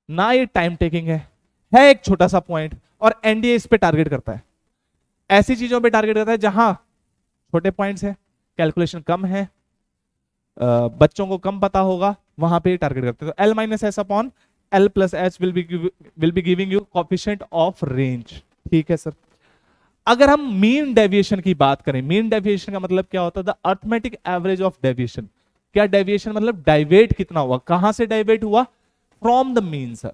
ना ये टाइम टेकिंग है एक छोटा सा पॉइंट, और एनडीए इस पे टारगेट करता है, ऐसी चीजों पे टारगेट करता है जहां छोटे पॉइंट्स है, कैलकुलेशन कम है, बच्चों को कम पता होगा, वहां पे टारगेट करते हैं। तो L minus S upon L plus H will be giving you coefficient of range. ठीक है सर। अगर हम मीन डेविएशन की बात करें, मीन डेविएशन का मतलब क्या होता है? The arithmetic average of deviation. क्या डेविएशन मतलब डाइवेट कितना हुआ, कहां से डाइवेट हुआ? फ्रॉम द मीन सर,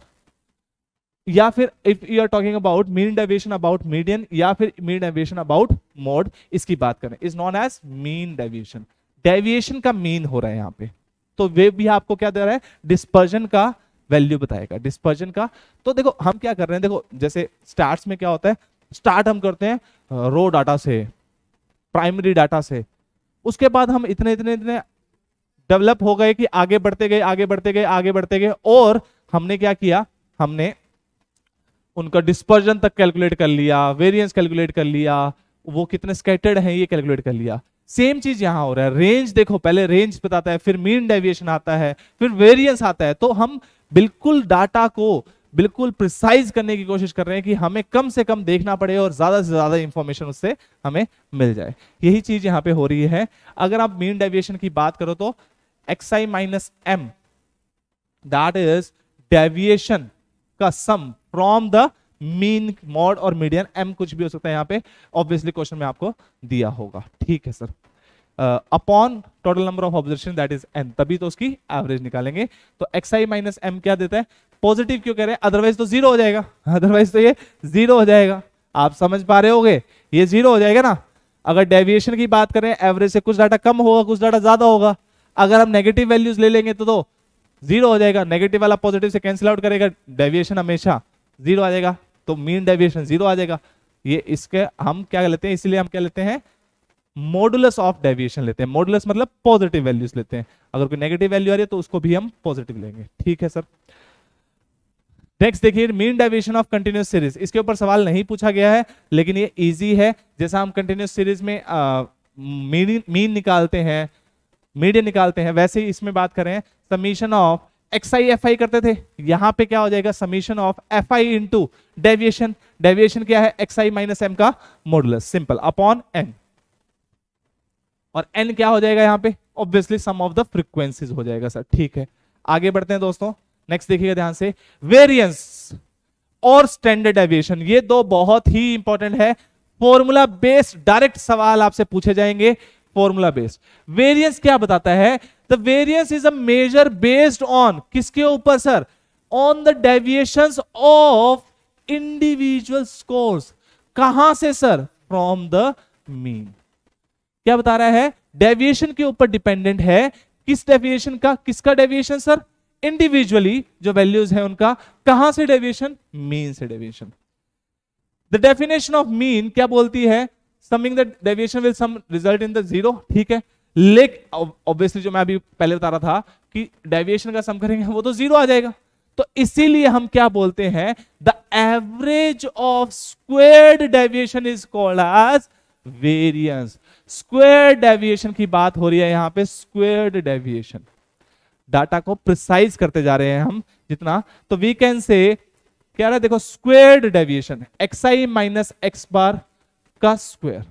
या फिर if you are talking about mean deviation about median, या फिर मीन डेविएशन अबाउट मोड, इसकी बात करें, is known as mean deviation. Deviation का मीन हो रहा है यहाँ पे, तो वे भी आपको क्या दे रहा है, डिस्पर्जन का वैल्यू बताएगा, डिस्पर्जन का। तो देखो हम क्या कर रहे हैं, देखो जैसे स्टार्ट्स में क्या होता है, स्टार्ट हम करते हैं रो डाटा से, प्राइमरी डाटा से, उसके बाद हम इतने इतने इतने डेवलप हो गए कि आगे बढ़ते गए आगे बढ़ते गए आगे बढ़ते गए, और हमने क्या किया, हमने उनका डिस्पर्जन तक कैलकुलेट कर लिया, वेरिएंस कैलकुलेट कर लिया, वो कितने स्कैटर्ड हैं ये कैलकुलेट कर लिया। सेम चीज यहां हो रहा है, रेंज देखो, पहले रेंज बताता है, फिर मीन डेविएशन आता है, फिर वेरिएंस आता है। तो हम बिल्कुल डाटा को बिल्कुल प्रिसाइज करने की कोशिश कर रहे हैं कि हमें कम से कम देखना पड़े और ज्यादा से ज्यादा इंफॉर्मेशन उससे हमें मिल जाए। यही चीज यहां पे हो रही है। अगर आप मीन डेविएशन की बात करो तो xi minus m, that is deviation का sum from the mean, mode और मीडियन, एम कुछ भी हो सकता है यहां पे, ऑब्वियसली क्वेश्चन में आपको दिया होगा, ठीक है sir, upon total number of observation that is an, तभी तो उसकी एवरेज निकालेंगे। तो xi माइनस एम क्या देता है, पॉजिटिव क्यों कह रहे हैं, अदरवाइज तो जीरो हो जाएगा, अदरवाइज तो ये जीरो हो जाएगा। आप समझ पा रहे होगे, ये जीरो हो जाएगा ना। अगर डेविएशन की बात करें, एवरेज से कुछ डाटा कम होगा, कुछ डाटा ज्यादा होगा। अगर हम नेगेटिव वैल्यूज ले लेंगे तो जीरो हो जाएगा, नेगेटिव वाला पॉजिटिव से कैंसिल आउट करेगा, डेविएशन हमेशा जीरो आ जाएगा, तो मीन डेविएशन जीरो आ जाएगा। ये इसके हम क्या लेते हैं, इसलिए हम क्या लेते हैं, मॉडुलस ऑफ डेविएशन लेते हैं। मॉडुलस मतलब पॉजिटिव वैल्यूज लेते हैं, अगर कोई नेगेटिव वैल्यू आ रही है तो उसको भी हम पॉजिटिव लेंगे, ठीक है सर। नेक्स्ट देखिए, mean deviation of continuous series, इसके ऊपर सवाल नहीं पूछा गया है, लेकिन ये इजी है। जैसा हम कंटिन्यूअस सीरीज में मीन निकालते हैं, मीडियन निकालते हैं, वैसे ही इसमें बात करें समीशन ऑफ xi fi करते थे, यहां पे क्या हो जाएगा, summation of fi into deviation. Deviation क्या है, xi माइनस एम का मॉडुलस, सिंपल, अपॉन n, और n क्या हो जाएगा यहां पे, obviously sum of the frequencies हो जाएगा सर, ठीक है। आगे बढ़ते हैं दोस्तों, नेक्स्ट देखिएगा ध्यान से, वेरिएंस और स्टैंडर्ड डेविएशन, ये दो बहुत ही इंपॉर्टेंट है। फॉर्मूला बेस्ड डायरेक्ट सवाल आपसे पूछे जाएंगे, फॉर्मूला बेस्ड। वेरिएंस क्या बताता है, the variance is a measure based on, किसके ऊपर sir, on the deviations of individual scores. कहां से सर, फ्रॉम द मीन। क्या बता रहा है, डेविएशन के ऊपर डिपेंडेंट है, किस डेविएशन का, किसका डेविएशन सर, इंडिविजुअली जो वैल्यूज है उनका। कहां से डेविएशन, मीन से deviation. The definition of mean क्या बोलती है, summing the deviation will sum result in the zero, ठीक है। लेकिन ऑब्वियसली जो मैं अभी पहले बता रहा था कि डेविएशन का सम करेंगे वो तो जीरो आ जाएगा, तो इसीलिए हम क्या बोलते हैं, the average of squared deviation is called as variance. Squared deviation की बात हो रही है यहां पे, स्क्वायर्ड डेविएशन। डाटा को प्रिसाइज करते जा रहे हैं हम जितना, तो वी कैन से क्या रहा है, देखो squared deviation xi minus x बार का स्क्वायर,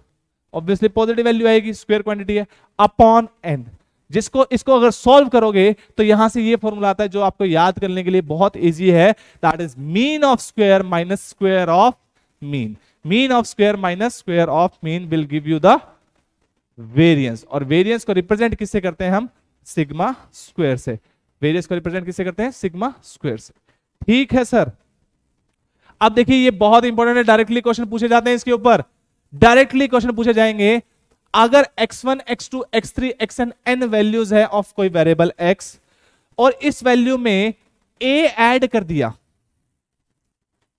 ऑब्वियसली पॉजिटिव वैल्यू आएगी, स्क्वायर क्वांटिटी है, अपॉन n। जिसको इसको अगर सॉल्व करोगे तो यहां से ये फॉर्मूला आता है जो आपको याद करने के लिए बहुत इजी है, that is mean of square minus square of mean. Mean of square minus square of mean will give you the variance, और वेरिएंस को रिप्रेजेंट किससे करते हैं हम, सिग्मा स्क्वायर से। वेरिएंस को रिप्रेजेंट किससे करते हैं, सिग्मा स्क्वायर से, ठीक है सर। अब देखिए ये बहुत इंपॉर्टेंट है, डायरेक्टली क्वेश्चन पूछे जाते हैं इसके ऊपर, डायरेक्टली क्वेश्चन पूछे जाएंगे। अगर x1 x2 x3 xn n values है ऑफ कोई वेरिएबल x, और इस वैल्यू में a ऐड कर दिया,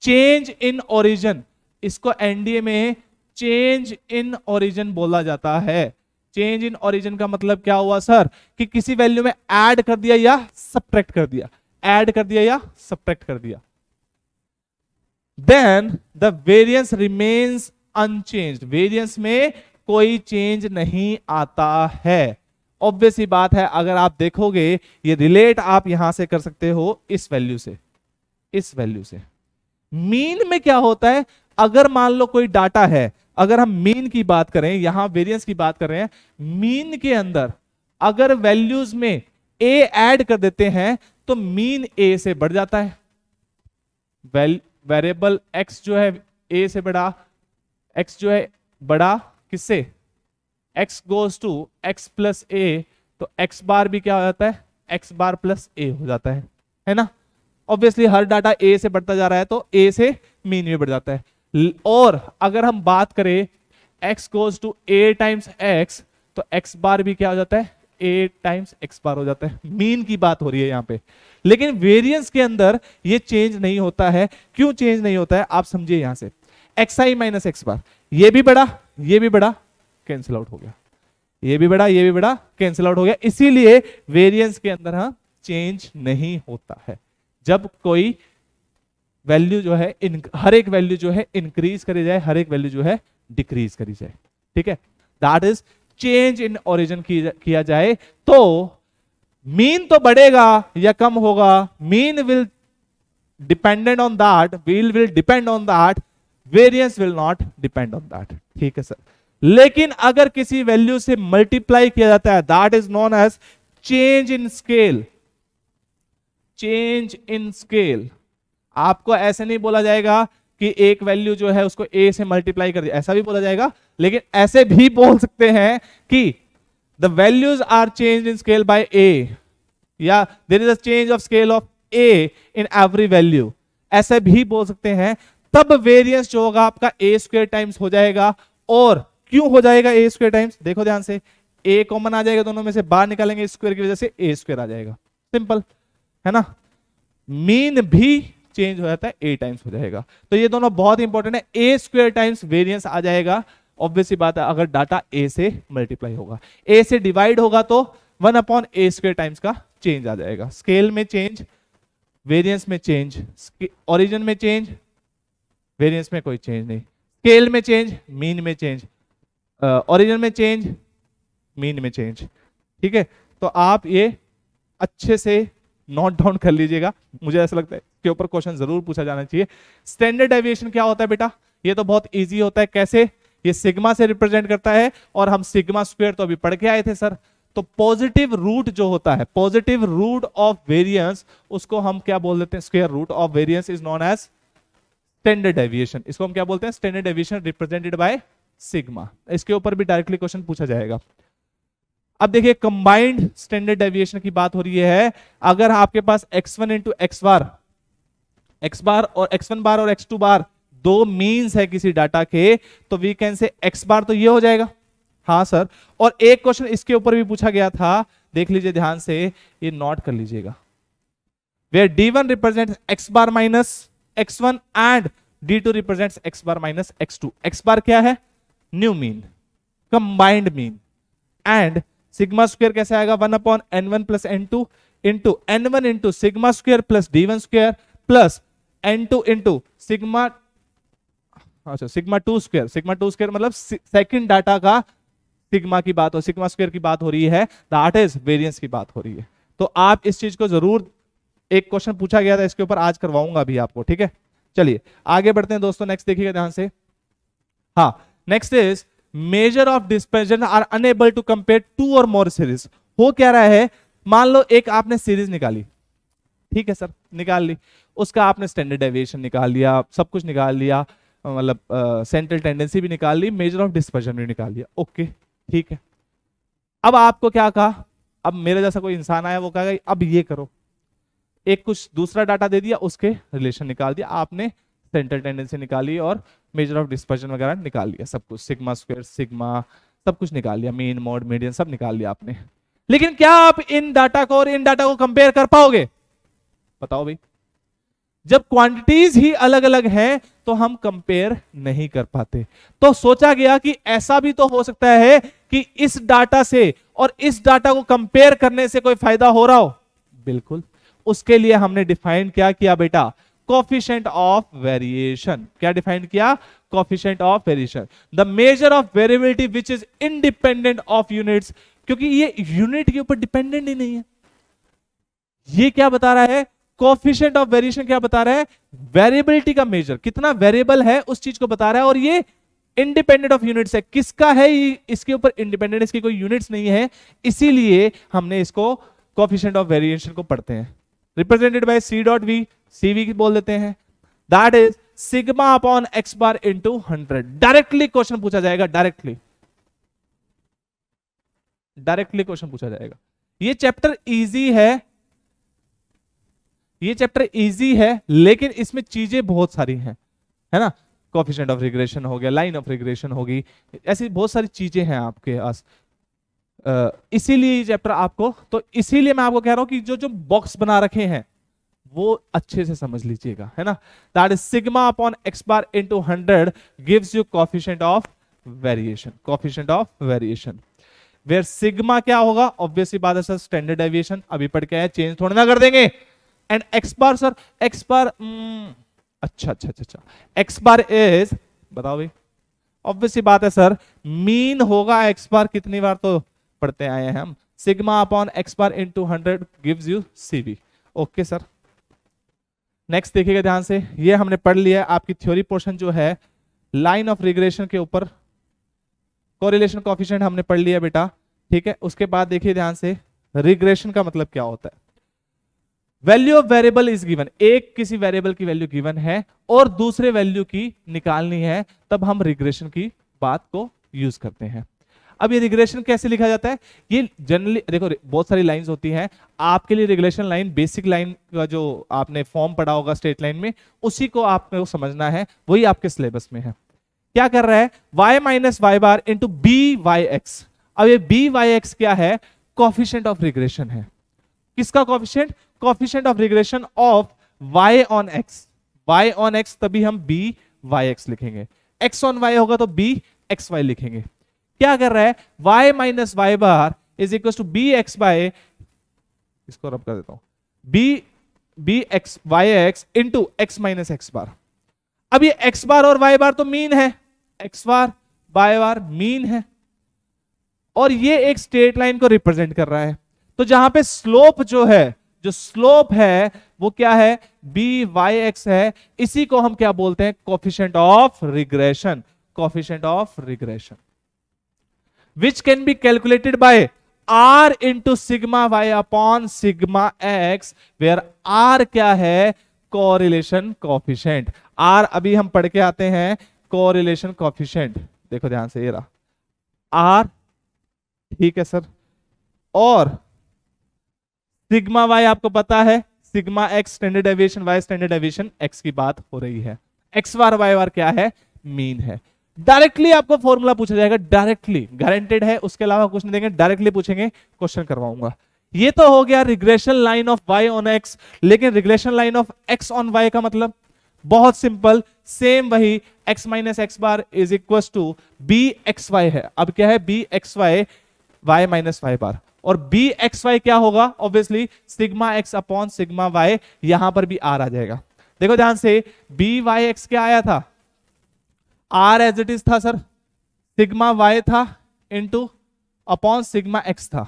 चेंज इन ओरिजिन, इसको एनडीए में चेंज इन ओरिजिन बोला जाता है। चेंज इन ओरिजिन का मतलब क्या हुआ सर, कि किसी वैल्यू में ऐड कर दिया या सब्ट्रैक्ट कर दिया, ऐड कर दिया या सब्ट्रैक्ट कर दिया, then the variance remains unchanged. Variance में कोई चेंज नहीं आता है। ऑब्वियस ही बात है, अगर आप देखोगे ये रिलेट आप यहां से कर सकते हो इस वैल्यू से, इस वैल्यू से। मीन में क्या होता है, अगर मान लो कोई डाटा है, अगर हम मीन की बात करें, यहां वेरिएंस की बात कर रहे हैं, मीन के अंदर अगर वैल्यूज में ए ऐड कर देते हैं तो मीन ए से बढ़ जाता है। वेरिएबल एक्स जो है ए से बड़ा, एक्स जो है बड़ा किससे, x goes to x plus a, तो एक्स बार भी क्या हो जाता है, एक्स बार प्लस ए हो जाता है ना। ऑब्वियसली हर डाटा ए से बढ़ता जा रहा है तो ए से मीन भी बढ़ जाता है। और अगर हम बात करें x goes to a times x, तो x बार भी क्या हो जाता है, a टाइम्स x बार हो जाता है। मीन की बात हो रही है यहाँ पे, लेकिन वेरिएंस के अंदर ये चेंज नहीं होता है। क्यों चेंज नहीं होता है आप समझिए। यहां से xi माइनस x बार, ये भी बड़ा कैंसिल आउट हो गया, ये भी बड़ा कैंसिल आउट हो गया। इसीलिए वेरिएंस के अंदर हाँ चेंज नहीं होता है। जब कोई वैल्यू जो है हर एक वैल्यू जो है इंक्रीज करी जाए, हर एक वैल्यू जो है डिक्रीज करी जाए, ठीक है, that is change in origin किया जाए तो मीन तो बढ़ेगा या कम होगा, mean will dependent on that, will depend on that, variance will not depend on that, ठीक है सर। लेकिन अगर किसी वैल्यू से मल्टीप्लाई किया जाता है, that is known as change in scale. Change in scale, आपको ऐसे नहीं बोला जाएगा कि एक वैल्यू जो है उसको a से मल्टीप्लाई कर दिया, ऐसा भी बोला जाएगा, लेकिन ऐसे भी बोल सकते हैं कि the values are change in scale by a, या there is a change of scale of a in every value, ऐसे भी बोल सकते हैं। तब वेरिएंस जो होगा आपका a स्क्वायर टाइम्स हो जाएगा। और क्यों हो जाएगा a स्क्वायर टाइम्स, देखो ध्यान से, a कॉमन आ जाएगा दोनों में से, बाहर निकालेंगे स्क्वायर की वजह से a स्क्वायर आ जाएगा, सिंपल है ना। मीन भी चेंज हो जाता है, a टाइम्स हो जाएगा। तो ये दोनों बहुत इंपॉर्टेंट है। a स्क्वायर टाइम्स वेरिएंस आ जाएगा, ऑब्वियस सी बात है, अगर डाटा a से मल्टीप्लाई होगा, a से डिवाइड होगा तो 1 अपॉन a स्क्वायर टाइम्स का चेंज आ जाएगा। स्केल में चेंज, वेरिएंस में चेंज, ओरिजिन में चेंज, वेरिएंस में कोई चेंज नहीं, स्केल में चेंज, मीन में चेंज, ओरिजिन में चेंज, मीन में चेंज, ठीक है। तो आप ये अच्छे से नोट डाउन कर लीजिएगा, मुझे ऐसा लगता है के ऊपर क्वेश्चन जरूर पूछा जाना चाहिए। स्टैंडर्ड डेविएशन क्या होता है बेटा, ये तो बहुत इजी होता है। कैसे, ये सिग्मा से रिप्रेजेंट करता है, और हम सिग्मा स्क्वायर तो अभी पढ़ के आए थे सर। तो पॉजिटिव रूट जो होता है, पॉजिटिव रूट ऑफ वेरिएंस, उसको हम क्या बोल देते हैं, square root of variance is known as standard deviation. इसको हम क्या बोलते हैं, standard deviation represented by sigma. इसके ऊपर भी डायरेक्टली क्वेश्चन पूछा जाएगा। अब देखिए कंबाइंड स्टैंडर्ड डेविएशन की बात हो रही है। अगर आपके पास x1 इंटू x बार और x1 बार और x2 बार दो मीन्स है किसी डाटा के, तो वी कैन से x बार तो ये हो जाएगा, हाँ सर। और एक क्वेश्चन इसके ऊपर भी पूछा गया था, देख लीजिए ध्यान से, ये नोट कर लीजिएगा, where d1 represents x bar minus x1 and d2 represents x bar minus x2। x bar क्या है, new mean, combined mean, and sigma square कैसे आएगा, 1 upon n1 plus n2 into n1 into sigma square plus d1 square plus n2 into sigma, अच्छा sigma 2 square, sigma 2 square मतलब second data का sigma की बात हो, सिग्मा स्क्वायर की बात हो रही है, दैट इज वेरिएंस की बात हो रही है। तो आप इस चीज को जरूर, एक क्वेश्चन पूछा गया था इसके ऊपर, आज करवाऊंगा अभी आपको, ठीक है। चलिए आगे बढ़ते हैं दोस्तों, नेक्स्ट देखिएगा ध्यान से। हाँ, next is measure of dispersion are unable to compare 2 और मोर सीरीज। हो क्या रहा है, मान लो एक आपने सीरीज निकाली, ठीक है सर, निकाल ली, उसका आपने स्टैंडर्ड डेविएशन निकाल लिया, सब कुछ निकाल लिया, मतलब सेंट्रल टेंडेंसी भी निकाल ली, मेजर ऑफ डिस्पर्जन भी निकाल लिया, ओके ठीक है। अब आपको क्या कहा, अब मेरे जैसा कोई इंसान आया, वो कहा अब ये करो, एक कुछ दूसरा डाटा दे दिया, उसके रिलेशन निकाल दिया आपने, सेंट्रल टेंडेंसी निकाली और मेजर ऑफ डिस्पर्जन वगैरह निकाल लिया, सब कुछ, सिग्मा स्क्वायर, सिग्मा, सब कुछ निकाल लिया, मीन, मोड, मीडियन सब निकाल लिया आपने। लेकिन क्या आप इन डाटा को और इन डाटा को कंपेयर कर पाओगे, बताओ भाई। जब क्वांटिटीज ही अलग अलग हैं तो हम कंपेयर नहीं कर पाते। तो सोचा गया कि ऐसा भी तो हो सकता है कि इस डाटा से और इस डाटा को कंपेयर करने से कोई फायदा हो रहा हो, बिल्कुल। उसके लिए हमने डिफाइन क्या किया बेटा, कोफिशिएंट ऑफ वेरिएशन। क्या डिफाइन किया, coefficient of variation, the major of variability which is independent of units, क्योंकि ये यूनिट के ऊपर डिपेंडेंट ही नहीं है। ये क्या बता रहा है, कोफिशिएंट ऑफ वेरिएशन क्या बता रहा है, वेरिएबिलिटी का मेजर, कितना वेरिएबल है उस चीज को बता रहा है, और ये इंडिपेंडेंट ऑफ यूनिट्स है। किसका है ये, इसके ऊपर इंडिपेंडेंट, इसकी कोई यूनिट्स नहीं है, इसीलिए हमने इसको कोफिशिएंट ऑफ वेरिएशन को पढ़ते हैं, represented by C dot V, CV बोल देते हैं, that is sigma upon x bar into 100। Directly question पूछा जाएगा, डायरेक्टली क्वेश्चन पूछा जाएगा। ये चैप्टर इजी है, ये चैप्टर इजी है, लेकिन इसमें चीजें बहुत सारी हैं, है ना। कोफिशिएंट ऑफ रिग्रेशन हो गया, लाइन ऑफ रिग्रेशन होगी, ऐसी बहुत सारी चीजें हैं आपके पास। इसीलिए चैप्टर आपको, तो इसीलिए मैं आपको कह रहा हूं कि जो जो बॉक्स बना रखे हैं वो अच्छे से समझ लीजिएगा, है ना। That is sigma upon x bar into 100 gives you coefficient of variation, coefficient of variation, where sigma क्या होगा, ऑब्वियसली बात है सर स्टैंडर्ड डेविएशन, अभी पढ़ के आए, चेंज थोड़ी ना कर देंगे। And x bar sir, x bar अच्छा अच्छा अच्छा अच्छा, एक्स बार इज, बताओ भाई, ऑब्वियसली बात है सर मीन होगा एक्स बार, कितनी बार तो पढ़ते आए हैं हम, sigma upon x bar into 100 gives you CV. Okay sir, next देखिएगा ध्यान से, ये हमने पढ़ लिया है, आपकी थ्योरी पोर्शन जो है लाइन ऑफ रिग्रेशन के ऊपर कोरिलेशन कोएफिशिएंट हमने पढ़ लिया बेटा, ठीक है। उसके बाद देखिए ध्यान से, रिग्रेशन का मतलब क्या होता है। Value of variable is given, एक किसी वेरिएबल की वैल्यू गिवन है और दूसरे वैल्यू की निकालनी है, तब हम रिग्रेशन की बात को यूज करते हैं। अब ये रिग्रेशन कैसे लिखा जाता है, ये जनरली देखो बहुत सारी लाइंस होती हैं, आपके लिए रिग्रेशन लाइन बेसिक लाइन का जो आपने फॉर्म पढ़ा होगा स्ट्रेट लाइन में, उसी को आपको समझना है, वही आपके सिलेबस में है। क्या कर रहा है, y माइनस वाई बार इंटू बी वाई एक्स। अब ये बी वाई एक्स क्या है, कोएफिशिएंट ऑफ रिग्रेशन है, किसका coefficient, coefficient of regression of y on x, y on x, तभी हम b y x लिखेंगे, x ऑन y होगा तो b x y लिखेंगे। क्या कर रहा है, y minus y bar is equal to b x by, इसको रब कर देता हूं, b x y x into x minus x bar. अब ये x बार और y बार तो मीन है, x बार y बार मीन है, और ये एक स्ट्रेट लाइन को रिप्रेजेंट कर रहा है, तो जहां पे स्लोप जो है, जो स्लोप है वो क्या है, बी वाई एक्स है, इसी को हम क्या बोलते हैं, coefficient of regression, coefficient of regression, which can be calculated by r into sigma y upon sigma x, where r क्या है, कोरिलेशन कोएफिशिएंट। r अभी हम पढ़ के आते हैं, कोरिलेशन कोएफिशिएंट, देखो ध्यान से, ये रहा r, ठीक है सर, और सिग्मा y आपको पता है, sigma x standard deviation, y standard deviation, x की बात हो रही है, x बार y बार क्या है, मीन है। डायरेक्टली आपको फॉर्मूला पूछा जाएगा, डायरेक्टली गारंटेड है, उसके अलावा कुछ नहीं देंगे, डायरेक्टली पूछेंगे, क्वेश्चन करवाऊंगा। ये तो हो गया regression line of y on x, लेकिन regression line of x on y का मतलब बहुत सिंपल, सेम वही, x minus x bar is equal to b x y है। अब क्या है, b x y, y minus y bar, और बी एक्स वाई क्या होगा, obviously sigma x upon sigma y, यहां पर भी r आ जाएगा। देखो ध्यान से, बी वाई एक्स क्या आया था, r एज इट इज था सर, सिग्मा y था इंटू अपॉन सिग्मा x था,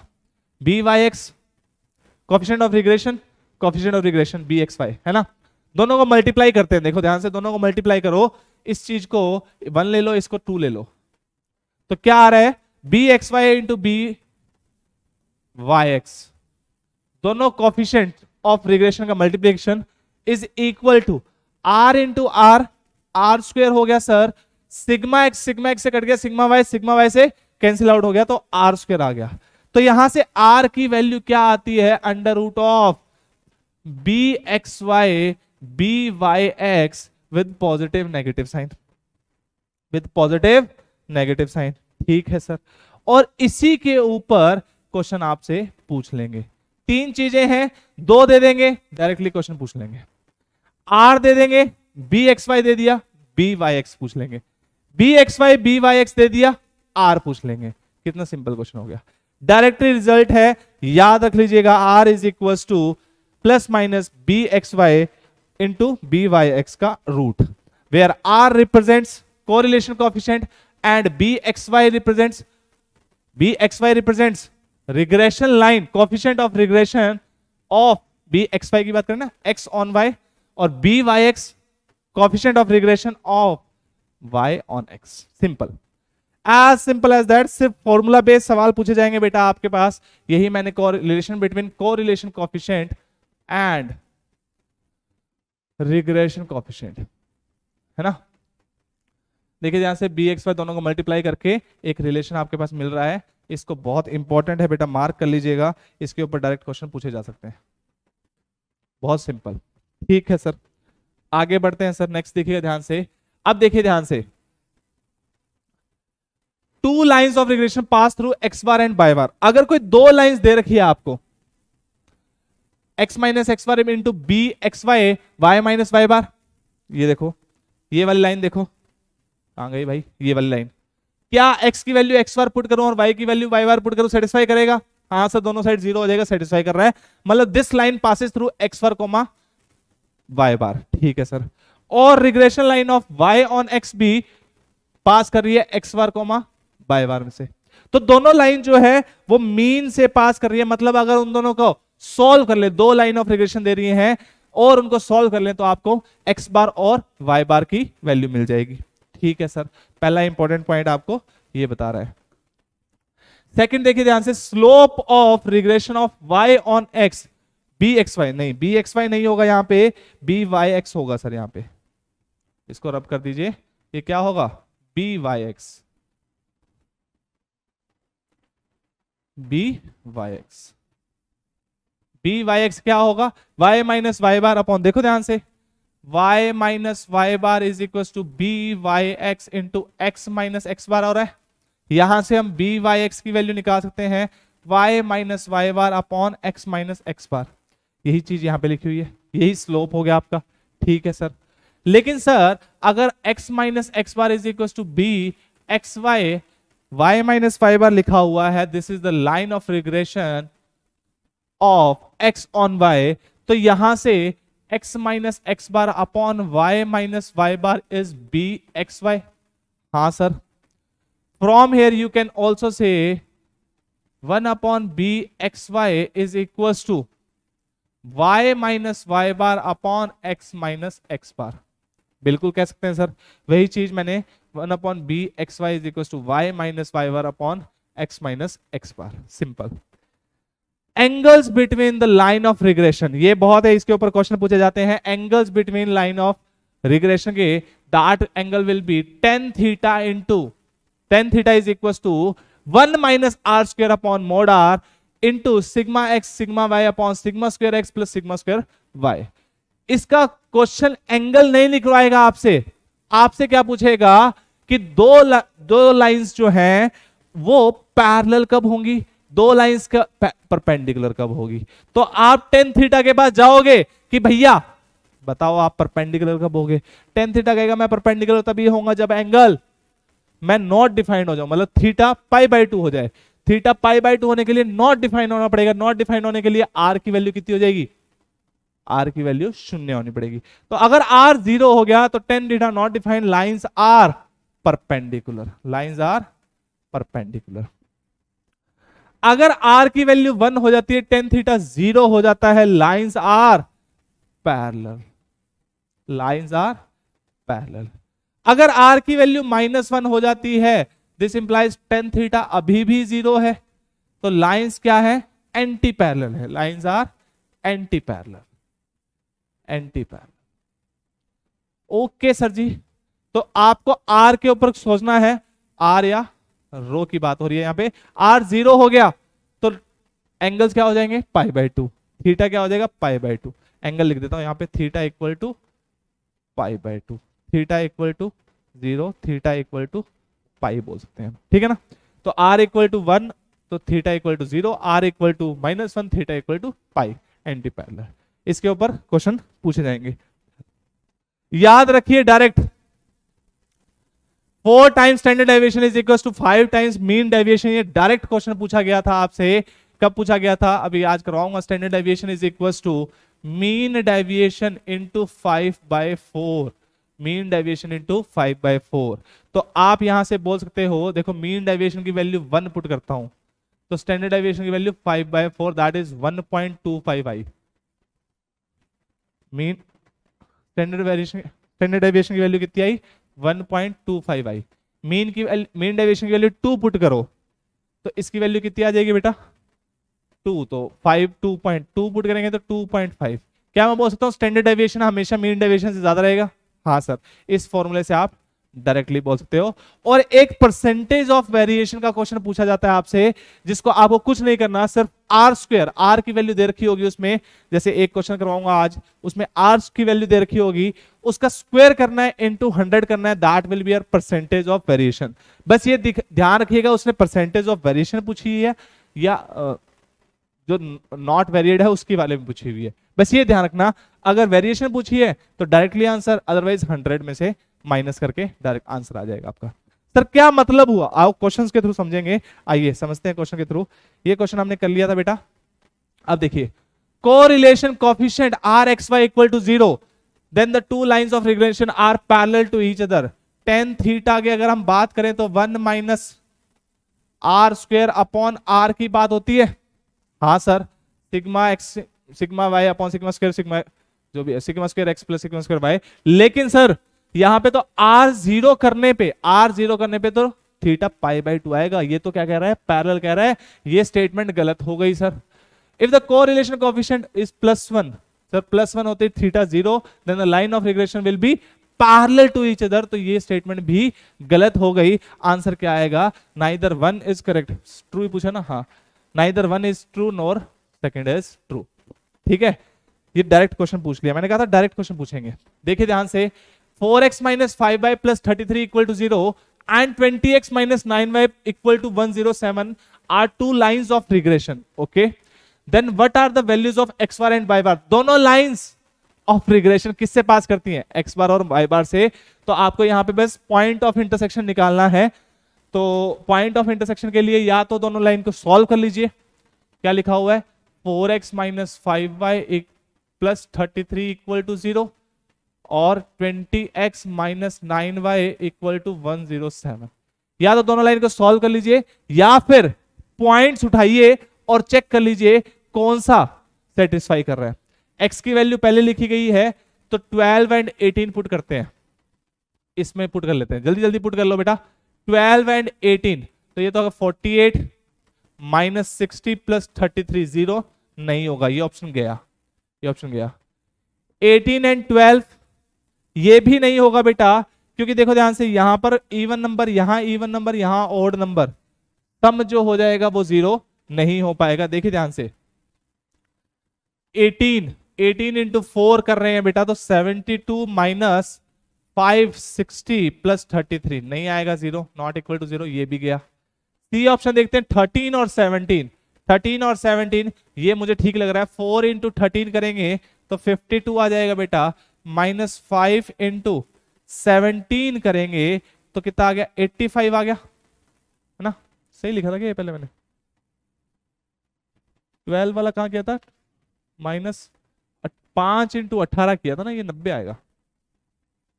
b y x coefficient of regression, coefficient of regression b x y, है ना। दोनों को मल्टीप्लाई करते हैं, देखो ध्यान से, दोनों को मल्टीप्लाई करो, इस चीज को 1 ले लो, इसको 2 ले लो, तो क्या आ रहा है, b x y into b y x, दोनों कोएफिशिएंट ऑफ रिग्रेशन का multiplication is equal to r into r, r square हो गया सर, सिग्मा एक्स से कट गया, सिग्मा वाई से कैंसिल आउट हो गया, तो आर स्क्वायर आ गया। तो यहां से r की वैल्यू क्या आती है, under root of b x y b y x with positive negative sign, with positive negative sign, ठीक है सर। और इसी के ऊपर क्वेश्चन आपसे पूछ लेंगे, 3 चीजें हैं, 2 दे देंगे, डायरेक्टली क्वेश्चन पूछ लेंगे, r दे देंगे, बी एक्स वाई दे दिया, बी वाई एक्स पूछ लेंगे, b x y b y x दे दिया, r पूछ लेंगे। कितना सिंपल क्वेश्चन हो गया, डायरेक्टली रिजल्ट है, याद रख लीजिएगा, r is equal to plus minus b x y into b y x का root, where r represents correlation coefficient and b x y represents regression line, coefficient of regression of b x y की बात करें ना, x on y, और b y x coefficient of regression of y on x। Simple, as simple as that. सिर्फ formula based सवाल पूछे जाएंगे बेटा आपके पास, यही मैंने relation between correlation coefficient and regression coefficient, है ना। देखिए ध्यान से, बी एक्स वाई दोनों को मल्टीप्लाई करके एक रिलेशन आपके पास मिल रहा है, इसको बहुत इंपॉर्टेंट है बेटा, मार्क कर लीजिएगा, इसके ऊपर डायरेक्ट क्वेश्चन पूछे जा सकते हैं, बहुत सिंपल, ठीक है सर। आगे बढ़ते हैं सर, नेक्स्ट देखिएगा ध्यान से। अब देखिए ध्यान से, two lines of regression pass through x bar and y bar. अगर कोई दो लाइंस दे रखी है आपको, x minus x bar into b x y y minus y bar, ये देखो ये वाली लाइन देखो कहां गई भाई, ये वाली लाइन, क्या x की वैल्यू x बार पुट करूं और y की वैल्यू y बार पुट करूं, सेटिस्फाई करेगा? हाँ सर, दोनों साइड जीरो हो जाएगा, सेटिस्फाई कर रहा है। मतलब this line passes through x bar comma y bar, ठीक है सर। और regression line of y on x भी पास कर रही है x bar comma y bar में से। तो दोनों लाइन जो है वो मीन से पास कर रही है। मतलब अगर उन दोनों को सॉल्व कर ले, दो लाइन ऑफ रिग्रेशन दे रही हैं और उनको सॉल्व कर ले, तो आपको x बार और y बार की वैल्यू मिल जाएगी। ठीक है सर, पहला इंपॉर्टेंट पॉइंट आपको ये बता रहा है। सेकंड देखिए ध्यान से, slope of regression of y on x b x y, नहीं बी एक्स वाई नहीं होगा यहां पे, बी वाई एक्स होगा सर। यहां पे इसको रब कर दीजिए, ये क्या होगा, b y x, b y x, b y x क्या होगा, y minus y bar upon, देखो ध्यान से, y minus y bar is equal to b y x into x minus x बार हो रहा है। यहां से हम बी वाई एक्स की वैल्यू निकाल सकते हैं y minus y bar upon x minus x bar. यही चीज यहां पे लिखी हुई है, यही स्लोप हो गया आपका। ठीक है सर, लेकिन सर अगर x minus x bar is equal to b x y y minus y bar लिखा हुआ है, this is the line of regression of x on y, तो यहां से x minus x bar upon y minus y bar is b x y. हाँ sir, from here you can also say 1 upon b x y is equal to y minus y bar upon x minus x बार। बिल्कुल कह सकते हैं sir, वही चीज मैंने 1 upon b x y is equal to y minus y bar upon x minus x bar. Simple. Angles between the line of regression, ये बहुत है, इसके ऊपर क्वेश्चन पूछे जाते हैं। Angles between line of regression के, that angle will be tan theta into tan theta is equal to 1 minus r square upon mod r into sigma x sigma y upon sigma square x plus sigma square y. इसका question angle नहीं निकलवाएगा आपसे, आपसे क्या पूछेगा कि दो lines जो हैं वो पैरेलल कब होंगी, दो लाइंस का परपेंडिकुलर कब होगी। तो आप tan थीटा के पास जाओगे कि भैया बताओ आप परपेंडिकुलर कब होगे, tan थीटा कहेगा मैं परपेंडिकुलर तभी होगा जब एंगल मैं नॉट डिफाइंड हो जाऊं, मतलब थीटा पाई बाय 2 हो जाए। थीटा पाई बाय 2 होने के लिए नॉट डिफाइंड होना पड़ेगा, नॉट डिफाइंड होने के लिए आर की वैल्यू कितनी हो जाएगी, आर की वैल्यू 0 होनी पड़ेगी। तो अगर आर 0 हो गया तो tan theta not defined, lines are perpendicular, lines are perpendicular. अगर आर की वैल्यू 1 हो जाती है, tan थीटा 0 हो जाता है, lines are parallel, lines are parallel. अगर आर की वैल्यू -1 हो जाती है, दिस इंप्लाइज tan थीटा अभी भी 0 है, तो लाइंस क्या है, एंटी पैरेलल है, lines are anti parallel, anti parallel. Okay sir ji, तो आपको आर के ऊपर सोचना है, आर या रो की बात हो रही है यहां पे। आर 0 हो गया तो एंगल्स क्या हो जाएंगे, पाई बाय 2, थीटा क्या हो जाएगा, पाई बाय 2। एंगल लिख देता हूं यहां पे, theta equal to pi by 2, theta equal to 0, theta equal to pi बोल सकते हैं, ठीक है ना। तो आर इक्वल टू 1 तो theta equal to 0, r equal to -1 theta equal to pi, anti parallel. इसके ऊपर क्वेश्चन पूछे जाएंगे, याद रखिए direct 4 times standard deviation is equal to 5 times mean deviation. ये डायरेक्ट क्वेश्चन पूछा गया था आपसे, कब पूछा गया था, अभी आज करवाऊंगा। Standard deviation is equal to mean deviation into 5/4, mean deviation into 5/4। तो आप यहां से बोल सकते हो, देखो मीन डेविएशन की वैल्यू 1 पुट करता हूं तो स्टैंडर्ड डेविएशन की value 5/4, that is 1.25i। Mean standard deviation की वैल्यू कितनी आई, 1.25i। मीन डेविएशन की वैल्यू 2 पुट करो तो इसकी वैल्यू कितनी आ जाएगी बेटा, 2, तो 5 2.2 पुट करेंगे तो 2.5। क्या मैं बोल सकता हूं स्टैंडर्ड डेविएशन हमेशा मीन डेविएशन से ज्यादा रहेगा? हाँ सर, इस फॉर्मूले से आप डायरेक्टली बोल सकते हो। और एक परसेंटेज ऑफ वेरिएशन का क्वेश्चन पूछा जाता है आपसे, जिसको आपको कुछ नहीं करना, सिर्फ आर स्क्वायर, आर की वैल्यू दे रखी होगी उसमें, जैसे एक क्वेश्चन करवाऊंगा आज, उसमें आर की वैल्यू दे रखी होगी, उसका स्क्वायर करना है, इनटू 100 करना है, that will be your percentage of variation. बस ये ध्यान रखिएगा, उसने परसेंटेज ऑफ वेरिएशन पूछी है या जो नॉट वेरिएड है उसकी वाले में पूछी हुई है, बस ये ध्यान रखना। अगर वेरिएशन पूछी है तो डायरेक्टली आंसर, अदरवाइज 100 में से माइनस करके डायरेक्ट आंसर आ जाएगा आपका। सर क्या मतलब हुआ, आओ क्वेश्चंस के थ्रू समझेंगे, आइए समझते हैं क्वेश्चन के थ्रू। ये क्वेश्चन हमने कर लिया था बेटा। अब देखिए, correlation coefficient r x y equal to 0, then the two lines of regression are parallel to each other. Tan theta की अगर हम बात करें तो 1 minus r square upon r की बात होती है। हाँ sir, sigma x sigma y upon sigma square, sigma जो भी है, sigma square x plus sigma square y. लेकिन सर यहां पे तो आर जीरो करने पे तो थीटा पाई बाई 2 आएगा। ये तो क्या कह रहा है, पैरेलल कह रहा है। ये स्टेटमेंट गलत हो गई sir. If the correlation coefficient is +1, sir +1 होते theta 0, then the line of regression will be parallel to each other. तो ये स्टेटमेंट भी गलत हो गई। आंसर क्या आएगा, neither one is correct. True ही पूछा ना, हाँ, neither one is true nor second is true. ठीक है, ये डायरेक्ट क्वेश्चन पूछ लिया, मैंने कहा था डायरेक्ट क्वेश्चन पूछेंगे। देखिए ध्यान से, 4x minus 5y plus 33 equal to 0 and 20x minus 9y equal to 107 are two lines of regression. Okay, then what are the values of x bar and y bar. दोनों lines of regression किससे पास करती हैं, x बार और y बार से। तो आपको यहां पे बस पॉइंट ऑफ इंटरसेक्शन निकालना है। तो पॉइंट ऑफ इंटरसेक्शन के लिए या तो दोनों लाइन को सॉल्व कर लीजिए। क्या लिखा हुआ है, 4x minus 5y plus 33 equal to 0 और 20x minus 9y equal to 107। या तो दोनों लाइन को सॉल्व कर लीजिए या फिर पॉइंट्स उठाइए और चेक कर लीजिए कौन सा सेटिस्फाई कर रहा है। x की वैल्यू पहले लिखी गई है तो 12 एंड 18 पुट करते हैं, इसमें पुट कर लेते हैं, जल्दी जल्दी पुट कर लो बेटा। 12 एंड 18 तो ये तो होगा 48 माइनस 60 प्लस 33 0 नहीं होगा, ये ऑप्शन गया, ये ऑप्शन गया। 18 एंड 12 ये भी नहीं होगा बेटा, क्योंकि देखो ध्यान से, यहां पर इवन नंबर, यहां इवन नंबर, यहां ऑड नंबर, सम जो हो जाएगा वो 0 नहीं हो पाएगा। देखिए ध्यान से, 18 इंटू 4 कर रहे हैं बेटा, तो 72 माइनस 560 प्लस 33 नहीं आएगा, 0, नॉट इक्वल टू 0, ये भी गया। सी ऑप्शन देखते हैं, 13 और 17, 13 और 17 ये मुझे ठीक लग रहा है। 4 इंटू 13 करेंगे तो 52 आ जाएगा बेटा, माइनस 5 इंटू 17 करेंगे तो कितना आ गया, 85 आ गया, है ना। सही लिखा था क्या ये पहले मैंने, 12 वाला कहां किया था, माइनस 5 इंटू 18 किया था ना, ये 90 आएगा,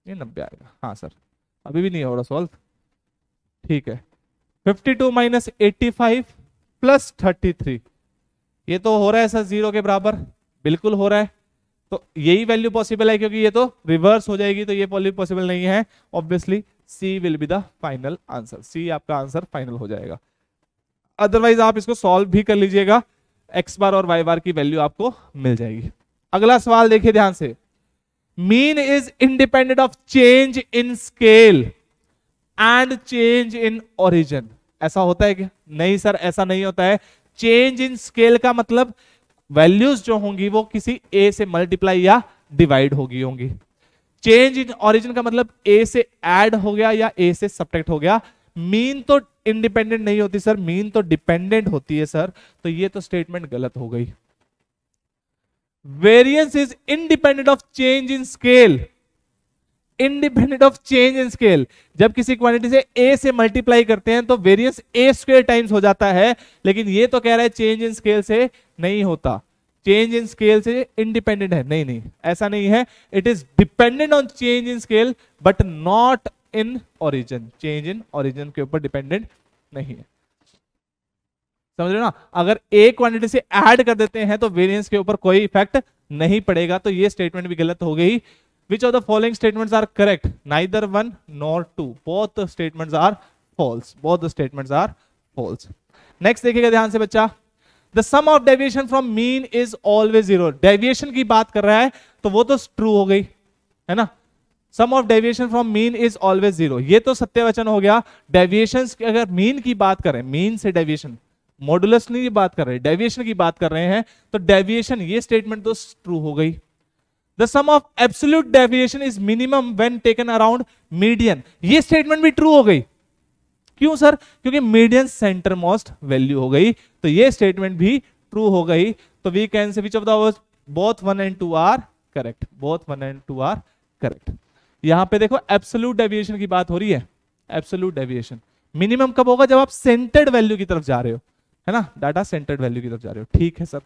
ये 90 आएगा। हाँ सर, अभी भी नहीं हो रहा सॉल्व, ठीक है। 52 माइनस 85 प्लस 33, ये तो हो रहा है सर 0 के बराबर, बिल्कुल हो रहा है। तो यही वैल्यू पॉसिबल है, क्योंकि ये तो रिवर्स हो जाएगी, तो ये पॉसिबल नहीं है। Obviously c will be the final answer, c आपका आंसर फाइनल हो जाएगा। अदरवाइज आप इसको सॉल्व भी कर लीजिएगा, एक्स बार और वाई बार की वैल्यू आपको मिल जाएगी। अगला सवाल देखिए ध्यान से, mean is independent of change in scale and change in origin. ऐसा होता है क्या? नहीं सर, ऐसा नहीं होता है। चेंज इन स्केल का मतलब वैल्यूज जो होंगी वो किसी ए से मल्टीप्लाई या डिवाइड होंगी। चेंज इन ओरिजिन का मतलब ए से ऐड हो गया या ए से सब्ट्रैक्ट हो गया। मीन तो इंडिपेंडेंट नहीं होती सर, मीन तो डिपेंडेंट होती है सर, तो ये तो स्टेटमेंट गलत हो गई। Variance is independent of change in scale, independent of change in scale. जब किसी क्वांटिटी से ए से मल्टीप्लाई करते हैं तो वेरिएंस ए स्क्वायर टाइम्स हो जाता है, लेकिन ये तो कह रहा है चेंज इन स्केल से नहीं होता, चेंज इन स्केल से इंडिपेंडेंट है। नहीं नहीं, ऐसा नहीं है। It is dependent on change in scale but not in origin. Change in origin के ऊपर डिपेंडेंट नहीं है, समझ रहे हो ना। अगर एक क्वांटिटी से ऐड कर देते हैं तो वेरिएंस के ऊपर कोई इफेक्ट नहीं पड़ेगा, तो ये स्टेटमेंट भी गलत हो गई। Which of the following statements are correct? Neither one nor two. Both the statements are false. Both the statements are false. Next देखिएगा ध्यान से बच्चा, the sum of deviation from mean is always 0. Deviation की बात कर रहा है तो वो तो true हो गई, है ना। Sum of deviation from mean is always zero. ये तो सत्य वचन हो गया। डेविएशन की अगर मीन की बात करें, मीन से डेविएशन, मॉडुलस नहीं बात कर रहे, डेविएशन की बात कर रहे हैं, तो डेविएशन, ये स्टेटमेंट तो ट्रू हो गई। The sum of absolute deviation is minimum when taken around median, ये स्टेटमेंट भी ट्रू हो गई। क्यों सर? क्योंकि मीडियन सेंटर मोस्ट वैल्यू हो गई, तो ये स्टेटमेंट भी ट्रू हो गई। तो we can say which of the both 1 and 2 are correct, both 1 and 2 are correct. यहां पे देखो एब्सोल्यूट डेविएशन की बात हो रही है। एब्सोल्यूट डेविएशन मिनिमम कब होगा? जब आप सेंटर्ड वैल्यू की तरफ जा रहे हो, है ना, डाटा सेंटर्ड वैल्यू की तरफ जा रहे हो। ठीक है सर।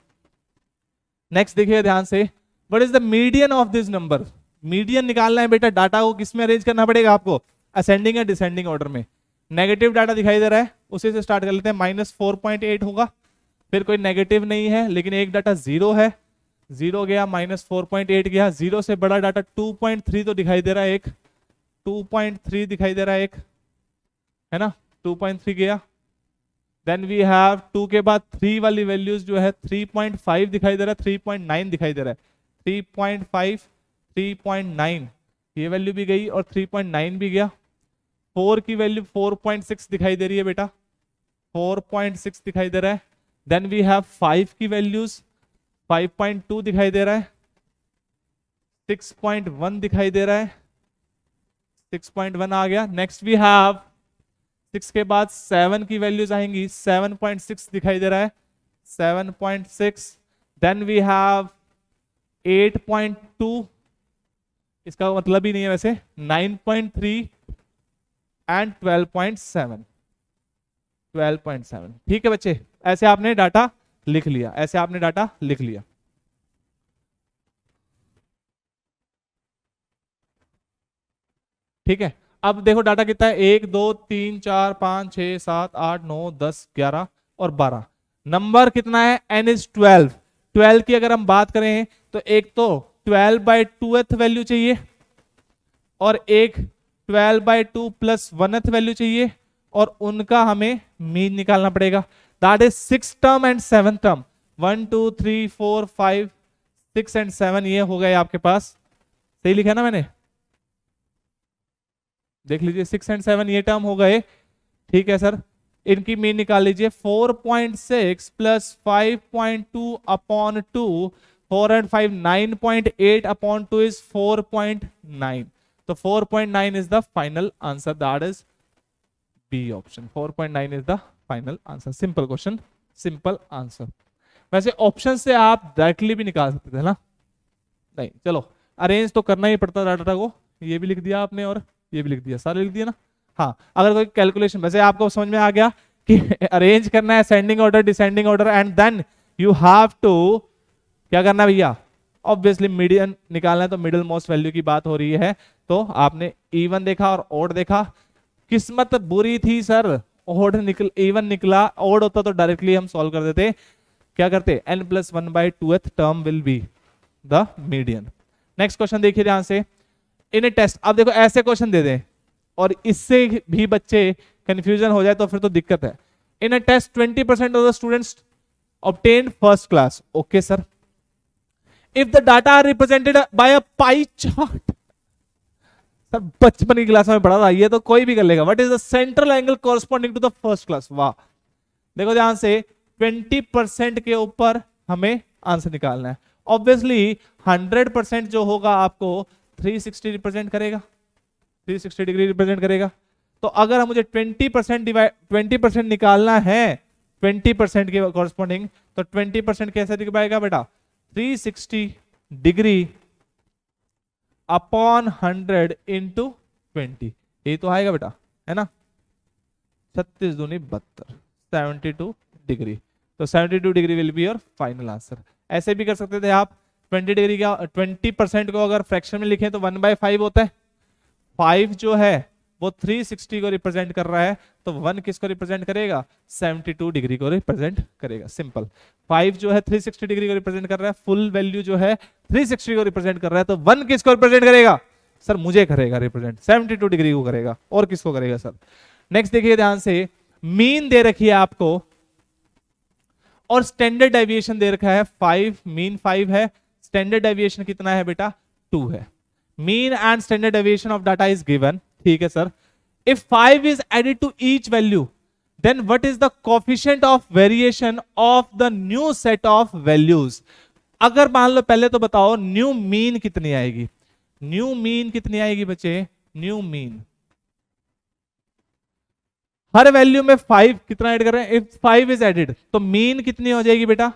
नेक्स्ट देखिए ध्यान से, what is the median of this number? Median निकालना है बेटा, डाटा को किस में अरेंज करना पड़ेगा आपको? असेंडिंग या डिसेंडिंग ऑर्डर में। नेगेटिव डाटा दिखाई दे रहा है, उसी से स्टार्ट कर लेते हैं। -4.8 होगा, फिर कोई नेगेटिव नहीं है, लेकिन एक डाटा जीरो है, जीरो गया, -4.8 गया, जीरो से बड़ा डाटा 2.3 तो दिखाई दे रहा है, एक 2.3 दिखाई दे रहा है, एक है ना, 2.3 गया। देन वी हैव 2 के बाद 3 वाली वैल्यूज जो है 3.5 दिखाई दे रहा है, 3.9 दिखाई दे रहा है, 3.5 3.9 ये वैल्यू भी गई और 3.9 भी गया। 4 की वैल्यू 4.6 दिखाई दे रही है बेटा, 4.6 दिखाई दे रहा है। देन वी हैव 5 की वैल्यूज 5.2 दिखाई दे रहा है, 6.1 दिखाई दे रहा है, 6.1 आ गया। नेक्स्ट वी हैव 6 के बाद 7 की वैल्यूज आएंगी, 7.6 दिखाई दे रहा है, 7.6। देन वी हैव 8.2, इसका मतलब ही नहीं है वैसे, 9.3 एंड 12.7, 12.7। ठीक है बच्चे, ऐसे आपने डाटा लिख लिया, ऐसे आपने डाटा लिख लिया। ठीक है, अब देखो डाटा कितना है, 1 2 3 4 5 6 7 8 9 10 11 और 12। नंबर कितना है? n is 12। 12 की अगर हम बात करें तो एक तो 12/2th वैल्यू चाहिए और एक 12/2 प्लस 1th वैल्यू चाहिए, और उनका हमें मीन निकालना पड़ेगा। That is 6 term and 7 term, 1 2 3 4 5 6 and 7 ये हो गए आपके पास। सही लिखा ना मैंने? देख लीजिए 6 एंड 7 ये टर्म हो गए। ठीक है सर, इनकी मीन निकाल लीजिए। 4.6 plus 5.2 upon 2, 4 and 5 9.8 upon 2 is 4.9। तो 4.9 is the final answer, that is b option. 4.9 is the final answer. Simple question, simple answer. वैसे ऑप्शन से आप डायरेक्टली भी निकाल सकते थे ना, नहीं चलो अरेंज तो करना ही पड़ता डाटा को। ये भी लिख दिया आपने और ये भी लिख दिया, सारे लिख दिया ना। हाँ, अगर कोई कैलकुलेशन, वैसे आपको समझ में आ गया कि अरेंज करना है ascending order, descending order, and then you have to क्या करना है भैया? ऑब्वियसली मीडियन निकालना है, तो मिडिल मोस्ट वैल्यू की बात हो रही है। तो आपने इवन देखा और ओड देखा। किस्मत बुरी थी सर, ओड इवन निकला, ओड होता तो डायरेक्टली हम सॉल्व कर देते। क्या करते? n+1/2th term will be the median. Next question देखिए ध्यान से। इन ए टेस्ट, अब देखो ऐसे क्वेश्चन दे दें और इससे भी बच्चे कंफ्यूजन हो जाए तो फिर तो दिक्कत है। In a test 20% of the students obtained first class. Okay sir, if the data are represented by a pie chart. Sir बचपन की क्लास में पढ़ा था, ये तो कोई भी कर लेगा। What is the central angle corresponding to the first class? वाह, देखो ध्यान से, 20% के ऊपर हमें आंसर निकालना है। ऑब्वियसली 100% जो होगा आपको 360 रिप्रेजेंट करेगा, 360 डिग्री रिप्रेजेंट करेगा। तो अगर मुझे 20% निकालना है 20% के कॉरस्पॉन्डिंग, तो 20% कैसे दिख पाएगा बेटा? 360 डिग्री अपॉन 100 इंटू 20, ये तो आएगा बेटा, है ना। 36 दूनी 72, 72 डिग्री। तो 72 degree will be your final answer. ऐसे भी कर सकते थे आप। 20 डिग्री का 20% को अगर फ्रैक्शन में लिखें तो 1/5 होता है। 5 जो है वो 360 को रिप्रेजेंट कर रहा है, तो 1 किसको रिप्रेजेंट करेगा? 72 डिग्री को रिप्रेजेंट करेगा। सिंपल। 5 जो है 360 डिग्री को रिप्रेजेंट कर रहा है, फुल वैल्यू जो है 360 को रिप्रेजेंट कर रहा है, तो 1 किसको रिप्रेजेंट करेगा? सर मुझे करेगा रिप्रेजेंट, 72 डिग्री को करेगा। और किसको करेगा सर? नेक्स्ट देखिए ध्यान से, मीन दे रखी है आपको और स्टैंडर्ड डेविएशन दे रखा है 5, मीन 5 है, स्टैंडर्ड डेविएशन कितना है बेटा? 2 है। Mean and standard deviation of data is given, ठीक है sir. If 5 is added to each value then what is the coefficient of variation of the new set of values. अगर मान लो, पहले तो बताओ न्यू मीन कितनी आएगी, न्यू मीन कितनी आएगी बच्चे, न्यू मीन हर वैल्यू में 5 कितना ऐड कर रहे हैं, इफ 5 इज एडेड तो मीन कितनी हो जाएगी बेटा,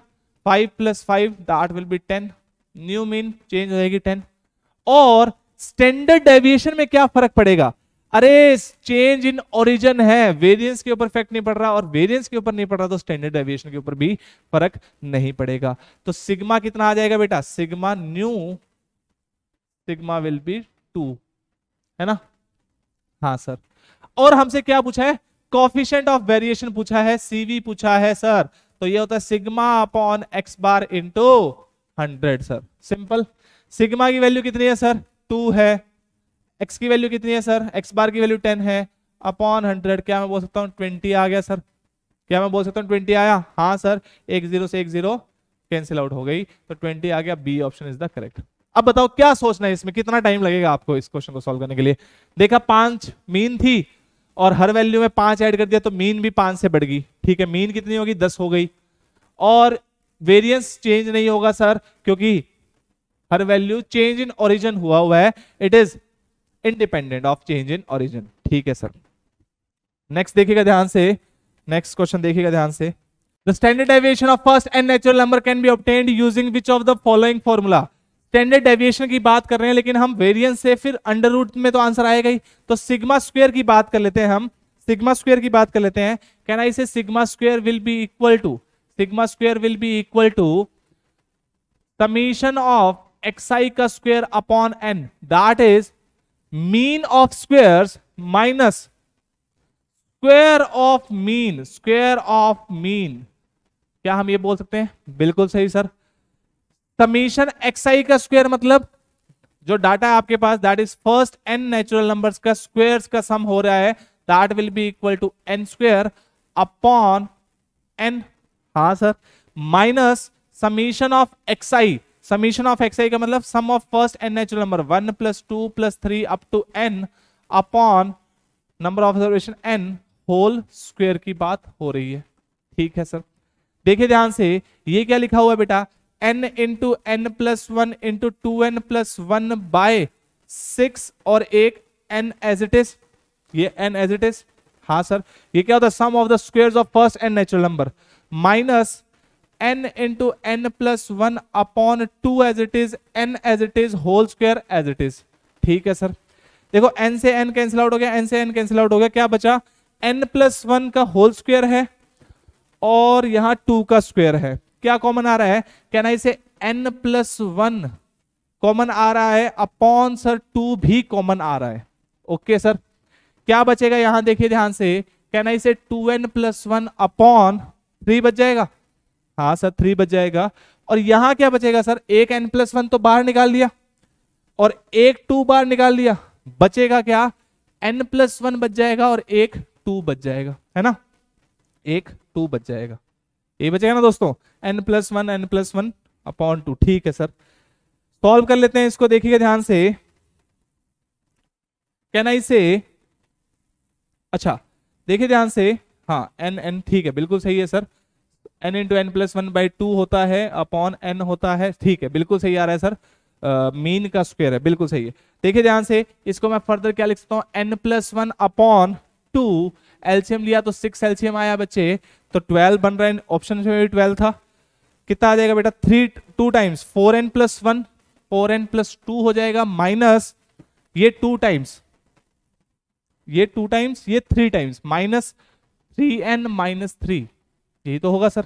5 + 5 that will B 10, new mean change हो जाएगी 10। और स्टैंडर्ड डेविएशन में क्या फर्क पड़ेगा, अरे चेंज इन ओरिजिन है, वेरिएंस के ऊपर इफेक्ट नहीं पड़ रहा, और वेरिएंस के ऊपर नहीं पड़ रहा तो स्टैंडर्ड डेविएशन के ऊपर भी फर्क नहीं पड़ेगा। तो सिग्मा कितना आ जाएगा बेटा, sigma new, sigma will be 2, है ना। हाँ सर, और हमसे क्या पूछा है, कोफिशिएंट ऑफ वेरिएशन पूछा है, सीवी पूछा है सर, तो ये होता है sigma upon x bar into 100 sir, simple. Sigma की वैल्यू कितनी है सर, 2 है, एक्स की वैल्यू कितनी है सर, एक्स बार की वैल्यू 10 है, अपॉन 100, क्या मैं बोल सकता हूँ 20 आ गया सर, क्या मैं बोल सकता हूँ 20 आया, हाँ सर, एक 0 से एक 0 कैंसिल आउट हो गई, तो 20 आ गया, b option is the correct. अब बताओ क्या सोचना है इसमें, कितना टाइम लगेगा आपको इस क्वेश्चन को सॉल्व करने के लिए। देखा 5 मीन थी और हर वैल्यू में 5 ऐड कर दिया तो मीन भी 5 से बढ़ गई, ठीक है, मीन कितनी होगी 10 हो गई, और वेरिएंस चेंज नहीं होगा सर क्योंकि हर वैल्यू चेंज इन ओरिजिन हुआ है, it is independent of change in origin, ठीक है सर। नेक्स्ट देखिएगा ध्यान से, नेक्स्ट क्वेश्चन देखिएगा ध्यान से, the standard deviation of first n natural number can be obtained using which of the following formula. Standard deviation की बात कर रहे हैं लेकिन हम वेरिएंस से फिर अंडर रूट में तो आंसर आएगा ही, तो सिग्मा स्क्वायर की बात कर लेते हैं, हम सिग्मा स्क्वायर की बात कर लेते हैं। Can I say sigma square will be equal to, sigma square will be equal to summation of xi का square upon n, that is mean of squares minus square of mean, square of mean, क्या हम ये बोल सकते हैं, बिल्कुल सही sir. Summation xi का स्क्वायर मतलब जो डाटा है आपके पास, that is first n natural numbers का स्क्वायर्स का सम हो रहा है, that will be equal to n square upon n, हाँ sir, minus summation of xi, summation of xi का मतलब sum of first n natural number 1 + 2 + 3 up to n upon number of observation n whole square की बात हो रही है, ठीक है सर। देखिए ध्यान से, ये क्या लिखा हुआ है बेटा, n into n + 1 into 2n + 1 by 6 और एक n एज इट इज, ये n एज इट इज, हाँ सर, ये क्या होता है, sum of the squares of first n natural number minus n into n + 1 upon 2 as it is, n as it is whole square as it is, ठीक है sir. देखो n से n cancel out हो गया, n से n cancel out हो गया, क्या बचा, n + 1 का होल स्क्वायर है और यहां 2 का स्क्वायर है, क्या कॉमन आ रहा है, कैन आई से n + 1 कॉमन आ रहा है अपॉन सर 2 भी कॉमन आ रहा है, ओके सर। क्या बचेगा यहां देखिए ध्यान से, कैन आई से 2n + 1 अपॉन 3 बच जाएगा, हाँ सर 3 बच जाएगा, और यहां क्या बचेगा सर, एक n + 1 तो बाहर निकाल दिया और एक 2 बाहर निकाल दिया, बचेगा क्या, n + 1 बच जाएगा और एक 2 बच जाएगा, है ना, एक 2 बच जाएगा, ये बचेगा ना दोस्तों, n + 1 n + 1 अपॉन 2, ठीक है सर। सॉल्व कर लेते हैं इसको, देखिएगा ध्यान से, कैन आई से, अच्छा देखिए ध्यान से, हाँ n ठीक है, बिल्कुल सही है sir, n into n + 1 by 2 होता है अपॉन n होता है, ठीक है, बिल्कुल सही आ रहा है सर, मीन का स्क्वायर है, बिल्कुल सही है। देखिए ध्यान से, इसको मैं फर्दर क्या लिख सकता हूँ, n + 1 अपॉन 2, एलसीएम लिया तो 6 एलसीएम आया बच्चे, तो 12 बन रहा है, ऑप्शन में भी 12 था, कितना आ जाएगा बेटा, 2 टाइम्स 4n + 1, 4n + 2 हो जाएगा, माइनस ये 2 टाइम्स, ये 2 टाइम्स, ये 3 टाइम्स, माइनस 3n - 3, यही तो होगा सर,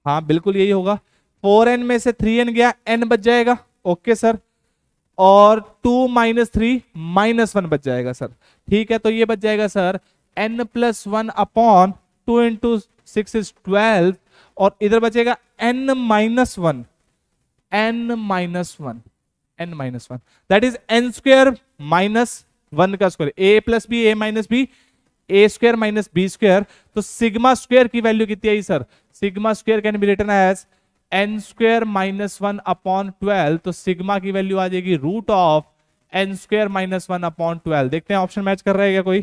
हाँ बिल्कुल यही होगा, 4n में से 3n गया, n बच जाएगा, ओके सर, और 2 - 3 -1 बच जाएगा सर, ठीक है, तो ये बच जाएगा sir n + 1 upon 2 into 6 is 12, और इधर बचेगा n - 1, that is n square minus 1 का square, a + b a - b, a square minus b square, तो सिग्मा स्क्वायर की वैल्यू कितनी आई sir, sigma square can be written as n square - 1 upon 12, तो sigma की वैल्यू आ जाएगी √(n² n square minus 1/12। देखते हैं ऑप्शन मैच कर रहा है क्या कोई?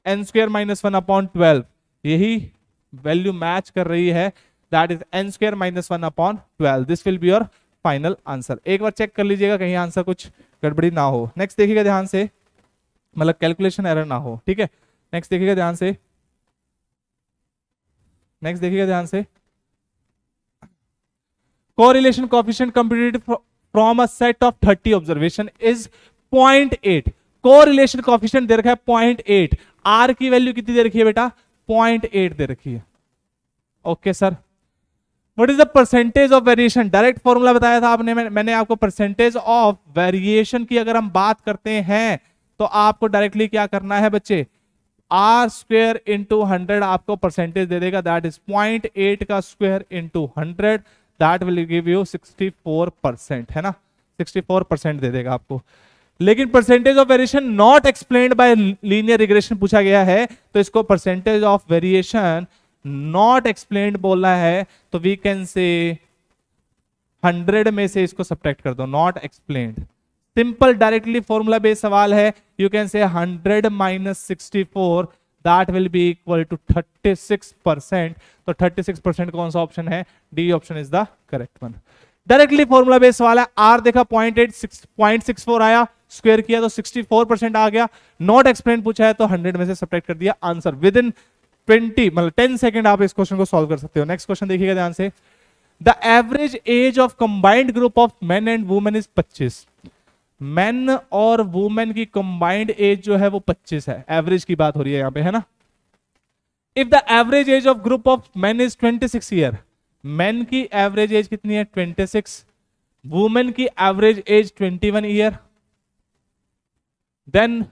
n स्क्वायर माइनस 1/12 यही वैल्यू मैच कर रही है, that is n square minus 1/12। This will be your final answer. एक बार चेक कर लीजिएगा कहीं आंसर कुछ गड़बड़ी ना हो। नेक्स्ट देखिएगा ध्यान से, मतलब कैलकुलेशन एरर ना हो, ठीक है। नेक्स्ट देखिएगा ध्यान से, नेक्स्ट देखिएगा ध्यान से, correlation coefficient computed from a set of 30 observation is 0.8। Correlation coefficient दे रखा है 0.8, आर की वैल्यू कितनी दे रखी है बेटा? 0.8 दे रखी है। Okay sir, what is the percentage of variation? Direct formula बताया था आपने, मैंने आपको परसेंटेज ऑफ वेरिएशन की अगर हम बात करते हैं तो आपको डायरेक्टली क्या करना है बच्चे? आर स्क्वायर इंटू 100 आपको परसेंटेज दे देगा, दैट इज 0.8 का square into 100, that will give you 64%, है ना? 64% दे देगा आपको। लेकिन percentage of variation not explained bye linear regression पूछा गया है, तो इसको percentage of variation not explained बोलना है, तो वी कैन से 100 में से इसको सब्ट्रैक्ट कर दो, not explained. Simple directly formula based सवाल है, you can say 100 minus 64 that will be equal to 36%। तो 36% कौन सा ऑप्शन है? D option is the correct one. Directly formula based सवाल है, आर देखा 0.64 आया, स्क्वायर किया तो 64% आ गया। नॉट एक्सप्लेन पूछा है तो 100 में से सब्ट्रैक्ट कर दिया, आंसर विद इन 20 मतलब 10 सेकंड आप इस क्वेश्चन को सॉल्व कर सकते हो। नेक्स्ट क्वेश्चन देखिएगा ध्यान से, the average age of combined group of men and women is 25। Main और वुमेन की कंबाइंड एज जो है वो 25 है, एवरेज की बात हो रही है यहां पे, है ना। If the average age of group of men is 26 year, men की एवरेज एज कितनी है? 26, वुमेन की average age 21 year, then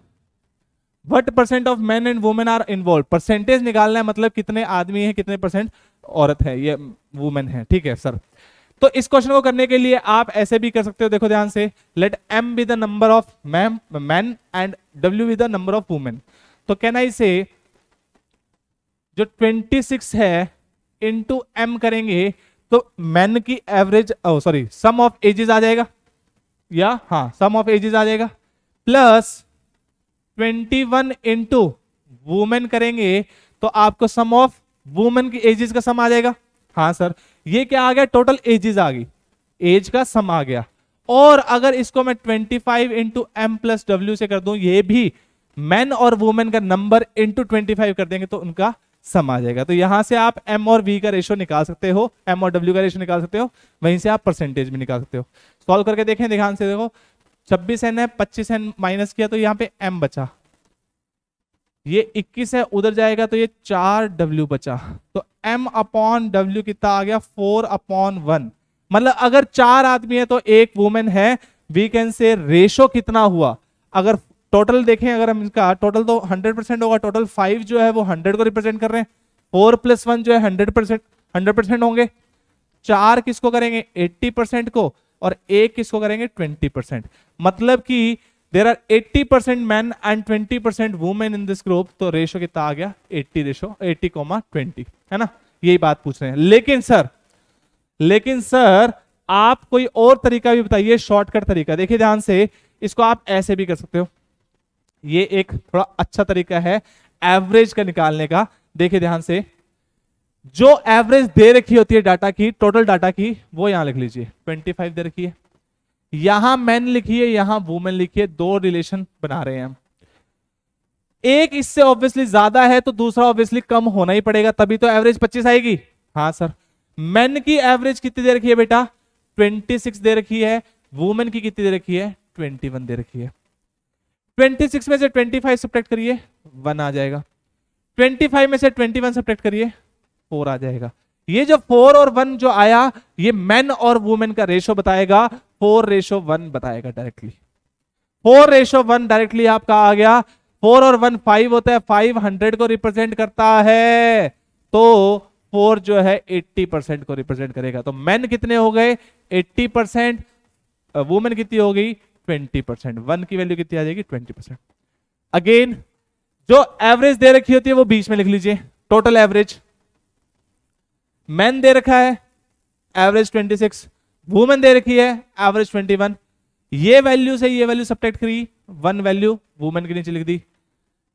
what percent of men and women are involve? Percentage निकालना है, मतलब कितने आदमी है, कितने परसेंट औरत है, ये वुमेन है, ठीक है सर। तो इस क्वेश्चन को करने के लिए आप ऐसे भी कर सकते हो, देखो ध्यान से, let m be the number of man and w be the number of women. तो कैन आई से जो 26 है इंटू m करेंगे तो मैन की average sorry sum of ages आ जाएगा, या हाँ सम ऑफ एजेस आ जाएगा, प्लस 21 इंटू वुमेन करेंगे तो आपको सम ऑफ वुमेन की एजेस का सम आ जाएगा। हाँ सर, ये क्या आ गया? टोटल एजेस आ गई, एज का सम आ गया। और अगर इसको मैं 25 इंटू एम प्लस डब्ल्यू से कर दूं, ये भी मैन और वुमेन का नंबर इंटू 25 कर देंगे तो उनका सम आ जाएगा। तो यहां से आप m और v का रेशियो निकाल सकते हो, m और w का रेशियो निकाल सकते हो, वहीं से आप परसेंटेज भी निकाल सकते हो। सॉल्व करके देखें ध्यान से, देखो 26n है, 25n माइनस किया तो यहाँ पे m बचा, ये 21 है, उधर जाएगा तो ये 4w बचा, तो m अपॉन w कितना आ गया? 4/1। मतलब अगर 4 आदमी है तो एक वुमेन है, वी कैन से रेशो कितना हुआ? अगर टोटल देखें, अगर हम इसका टोटल तो 100% होगा, टोटल 5 जो है वो 100 को रिप्रेजेंट कर रहे हैं, 4 + 1 जो है 100% होंगे। 4 किसको करेंगे? 80% को, और 1 किसको करेंगे? 20%। मतलब कि there are 80% man and 20% women in this group, तो रेशो कितना आ गया? 80:20, है ना। यही बात पूछ रहे हैं। लेकिन सर आप कोई और तरीका भी बताइए, शॉर्टकट तरीका। देखिए ध्यान से, इसको आप ऐसे भी कर सकते हो, ये एक थोड़ा अच्छा तरीका है एवरेज का निकालने का। देखिए ध्यान से, जो एवरेज दे रखी होती है डाटा की, टोटल डाटा की, वो यहां लिख लीजिए। 25 दे रखी है, यहां मैन लिखिए, यहां वुमेन लिखिए, दो रिलेशन बना रहे हैं हम। एक इससे ऑब्वियसली ज्यादा है तो दूसरा ऑब्वियसली कम होना ही पड़ेगा, तभी तो एवरेज 25 आएगी। हाँ सर, मैन की एवरेज कितनी दे रखी है बेटा? 26 दे रखी है। वुमेन की कितनी दे रखी है? 21 दे रखी है। 26 में से 25 सब्ट्रैक्ट करिए, 1 आ जाएगा। 25 में से 21 सब्ट्रैक्ट करिए, 4 आ जाएगा। ये जो 4 और 1 जो आया, ये मैन और वुमेन का रेशो बताएगा, 4:1 बताएगा डायरेक्टली। 4:1 डायरेक्टली आपका आ गया। 4 और 1 5 होता है, 5 100 को रिप्रेजेंट करता है, तो 4 जो है 80% को रिप्रेजेंट करेगा। तो मैन कितने हो गए? 80%, वुमेन कितनी हो गई? 20%। 1 की वैल्यू कितनी आ जाएगी? 20%। अगेन जो एवरेज दे रखी होती है वो बीच में लिख लीजिए, टोटल एवरेज। मैन दे रखा है एवरेज 26, वुमेन दे रखी है एवरेज 21, ये वैल्यू से ये वैल्यू सब्ट्रैक्ट करी, 1 वैल्यू वुमेन के नीचे लिख दी,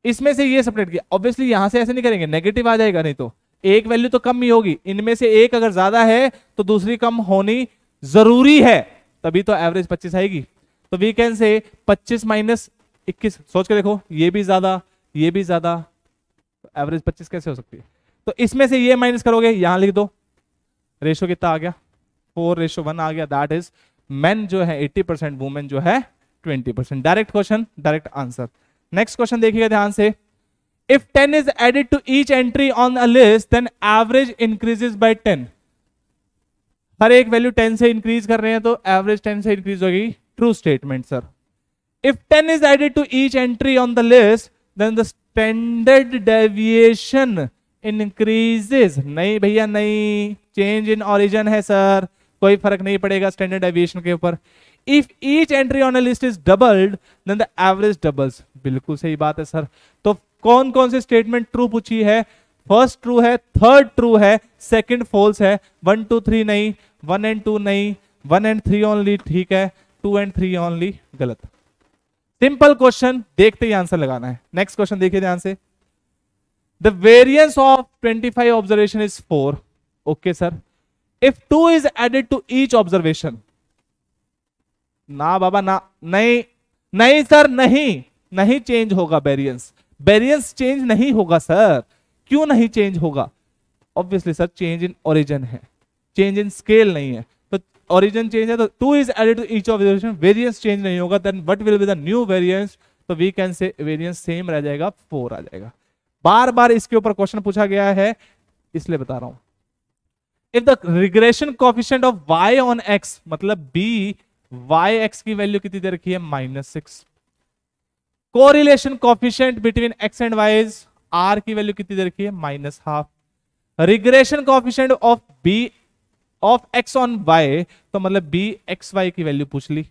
इसमें से ये सब्ट्रैक्ट किया। ऑब्वियसली यहां से ऐसे नहीं करेंगे, नेगेटिव आ जाएगा, नहीं तो एक वैल्यू तो कम ही होगी, इनमें से एक अगर ज्यादा है तो दूसरी कम होनी जरूरी है, तभी तो एवरेज 25 आएगी। तो वी कैन से 25 माइनस 21, सोच के देखो, ये भी ज्यादा ये भी ज्यादा, तो एवरेज 25 कैसे हो सकती है? तो इसमें से ये माइनस करोगे, यहां लिख दो, रेशो कितना आ गया, 4:1 आ गया। दैट इज मेन जो है 80%, वुमेन जो है 20%। Direct question, direct answer. Next question देखिएगा ध्यान से। If 10 is added to each entry on a list then average increases by 10। हर एक वैल्यू 10 से इंक्रीज कर रहे हैं तो एवरेज 10 से इंक्रीज होगी। True statement sir. If 10 is added to each entry on the list then the standard deviation increases. नहीं भैया नहीं, चेंज इन ओरिजिन है सर, कोई फर्क नहीं पड़ेगा स्टैंडर्ड डेविएशन के ऊपर। If each entry on a list is doubled then the average doubles. बिल्कुल सही बात है सर। तो कौन कौन से स्टेटमेंट ट्रू पूछी है? फर्स्ट ट्रू है, थर्ड ट्रू है, सेकंड फॉल्स है, 1 2 3 नहीं, 1 एंड 2 नहीं, 1 एंड 3 ओनली ठीक है, 2 एंड 3 ओनली गलत। सिंपल क्वेश्चन, देखते ही आंसर लगाना है। नेक्स्ट क्वेश्चन देखिए ध्यान से। The variance of 25 observation is 4। Okay sir. If 2 is added to each observation. ना बाबा ना, नहीं नहीं सर, नहीं चेंज होगा वेरियंस, वेरियंस चेंज नहीं होगा सर। क्यों नहीं चेंज होगा? Obviously sir change in origin है, चेंज इन स्केल नहीं है। तो ओरिजिन चेंज है तो 2 is added to each observation, variance change नहीं होगा। Then what will be the new variance? तो we can say variance same रह जाएगा, 4 आ जाएगा। बार बार इसके ऊपर क्वेश्चन पूछा गया है इसलिए बता रहा हूं। If the regression coefficient of y on x, मतलब b yx की वैल्यू कितनी दे रखी है? -6। Correlation coefficient between x and y is r की वैल्यू कितनी दे रखी है? -12। Regression coefficient of b of x on y, तो मतलब bxy की वैल्यू पूछ ली।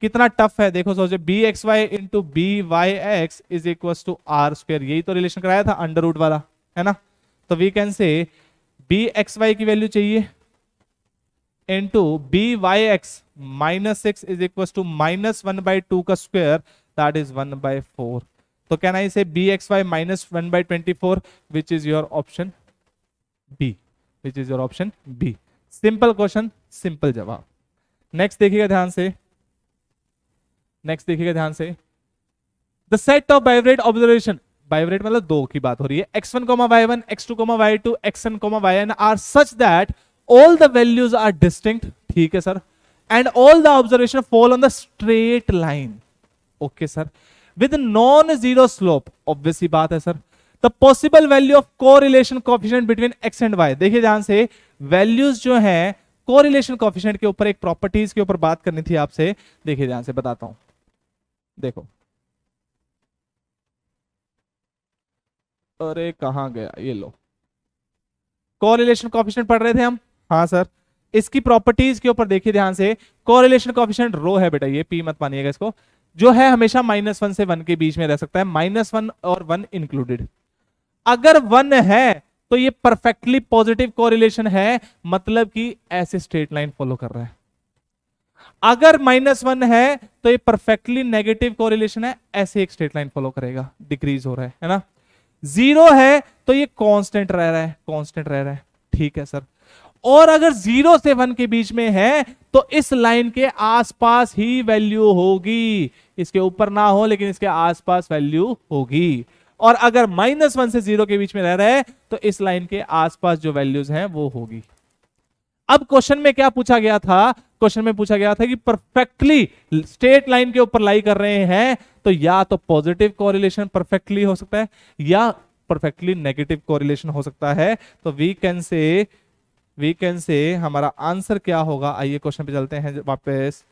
कितना टफ है देखो, सोचो bxy into byx is equal to r²। यही तो रिलेशन कराया था अंडर रूट वाला, है ना? तो वी कैन से bxy की वैल्यू चाहिए into byx -6 is equal to -1/2 का स्क्वायर, दैट इज 1/4। तो can I say bxy -1/24 which is your option b, which is your option b. Simple question, simple जवाब। Next देखिएगा ध्यान से, next देखिएगा ध्यान से। The set of bivariate observation, bivariate मतलब दो की बात हो रही है, x1, y1, x2, y2, xn, yn are such that all the values are distinct. ठीक है sir. And all the observations fall on the straight line. Okay sir. With non zero slope, obviously बात है sir. The possible value of correlation coefficient between x and y। देखिए ध्यान से, values जो है correlation coefficient के ऊपर, एक प्रॉपर्टीज के ऊपर बात करनी थी आपसे। देखिए ध्यान से बताता हूं, देखो। अरे कहां गया, ये लो, कोरिलेशन कोएफिशिएंट पढ़ रहे थे हम। हाँ सर। इसकी प्रॉपर्टीज के ऊपर देखिए ध्यान से। कोरिलेशन कोएफिशिएंट रो है बेटा, ये p मत मानिएगा इसको, जो है हमेशा -1 से 1 के बीच में रह सकता है, -1 और 1 इंक्लूडेड। अगर 1 है तो ये परफेक्टली पॉजिटिव कोरिलेशन है, मतलब कि ऐसे स्ट्रेट लाइन फॉलो कर रहा है। अगर -1 है तो ये परफेक्टली नेगेटिव कोरिलेशन है, ऐसे एक स्ट्रेट लाइन फॉलो करेगा, डिक्रीज हो रहा है ना। 0 है तो ये कांस्टेंट रह रहा है, कांस्टेंट रह रहा है। ठीक है सर। और अगर 0 से 1 के बीच में है तो इस लाइन के आसपास ही वैल्यू होगी, इसके ऊपर ना हो लेकिन इसके आसपास वैल्यू होगी। और अगर -1 से 0 के बीच में रह रहा है तो इस लाइन के आसपास जो वैल्यूज हैं वो होगी। अब क्वेश्चन में क्या पूछा गया था? क्वेश्चन में पूछा गया था कि परफेक्टली स्ट्रेट लाइन के ऊपर लाई कर रहे हैं तो या तो पॉजिटिव कोरिलेशन परफेक्टली हो सकता है या परफेक्टली नेगेटिव कोरिलेशन हो सकता है। तो वी कैन से हमारा आंसर क्या होगा? आइए क्वेश्चन पे चलते हैं वापस।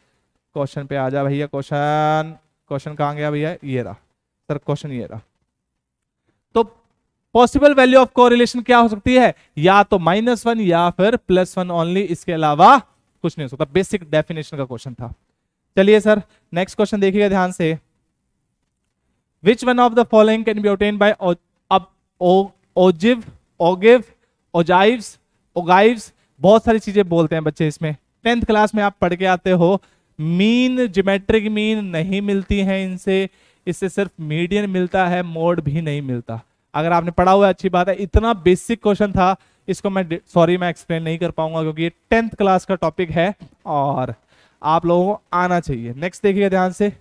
क्वेश्चन पे आ जा भैया। क्वेश्चन कहां गया भैया? ये रहा सर, क्वेश्चन ये रहा। तो पॉसिबल वैल्यू ऑफ कोरिलेशन क्या हो सकती है? या तो -1 या फिर +1 ओनली, इसके अलावा कुछ नहीं हो सकता। बेसिक डेफिनेशन का क्वेश्चन था। चलिए सर नेक्स्ट क्वेश्चन देखिएगा ध्यान से। Which one of the following can be obtained by ogives, बहुत सारी चीजें बोलते हैं बच्चे इसमें। 10th क्लास में आप पढ़ के आते हो मीन, ज्योमेट्रिक मीन नहीं मिलती है इनसे, इससे सिर्फ मीडियन मिलता है, मोड भी नहीं मिलता। अगर आपने पढ़ा हुआ है अच्छी बात है, इतना बेसिक क्वेश्चन था, इसको मैं मैं एक्सप्लेन नहीं कर पाऊंगा क्योंकि ये 10th क्लास का टॉपिक है और आप लोगों को आना चाहिए। नेक्स्ट देखिए ध्यान से,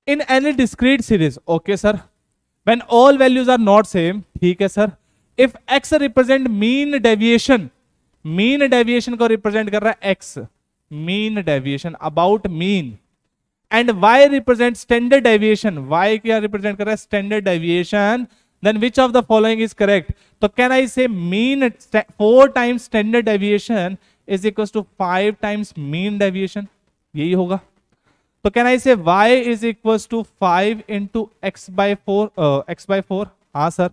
in any discrete series, okay sir, when all values are not same, ठीक है sir, if x represent mean deviation, mean deviation को रिप्रेजेंट कर रहा है x, mean deviation about mean, and y represent standard deviation, y क्या रिप्रेजेंट कर रहा है standard deviation, then which of the following is correct. तो can I say mean 4 times standard deviation is equal to 5 times mean deviation, यही होगा। तो can I say y is equal to 5 into x by 4, हाँ sir.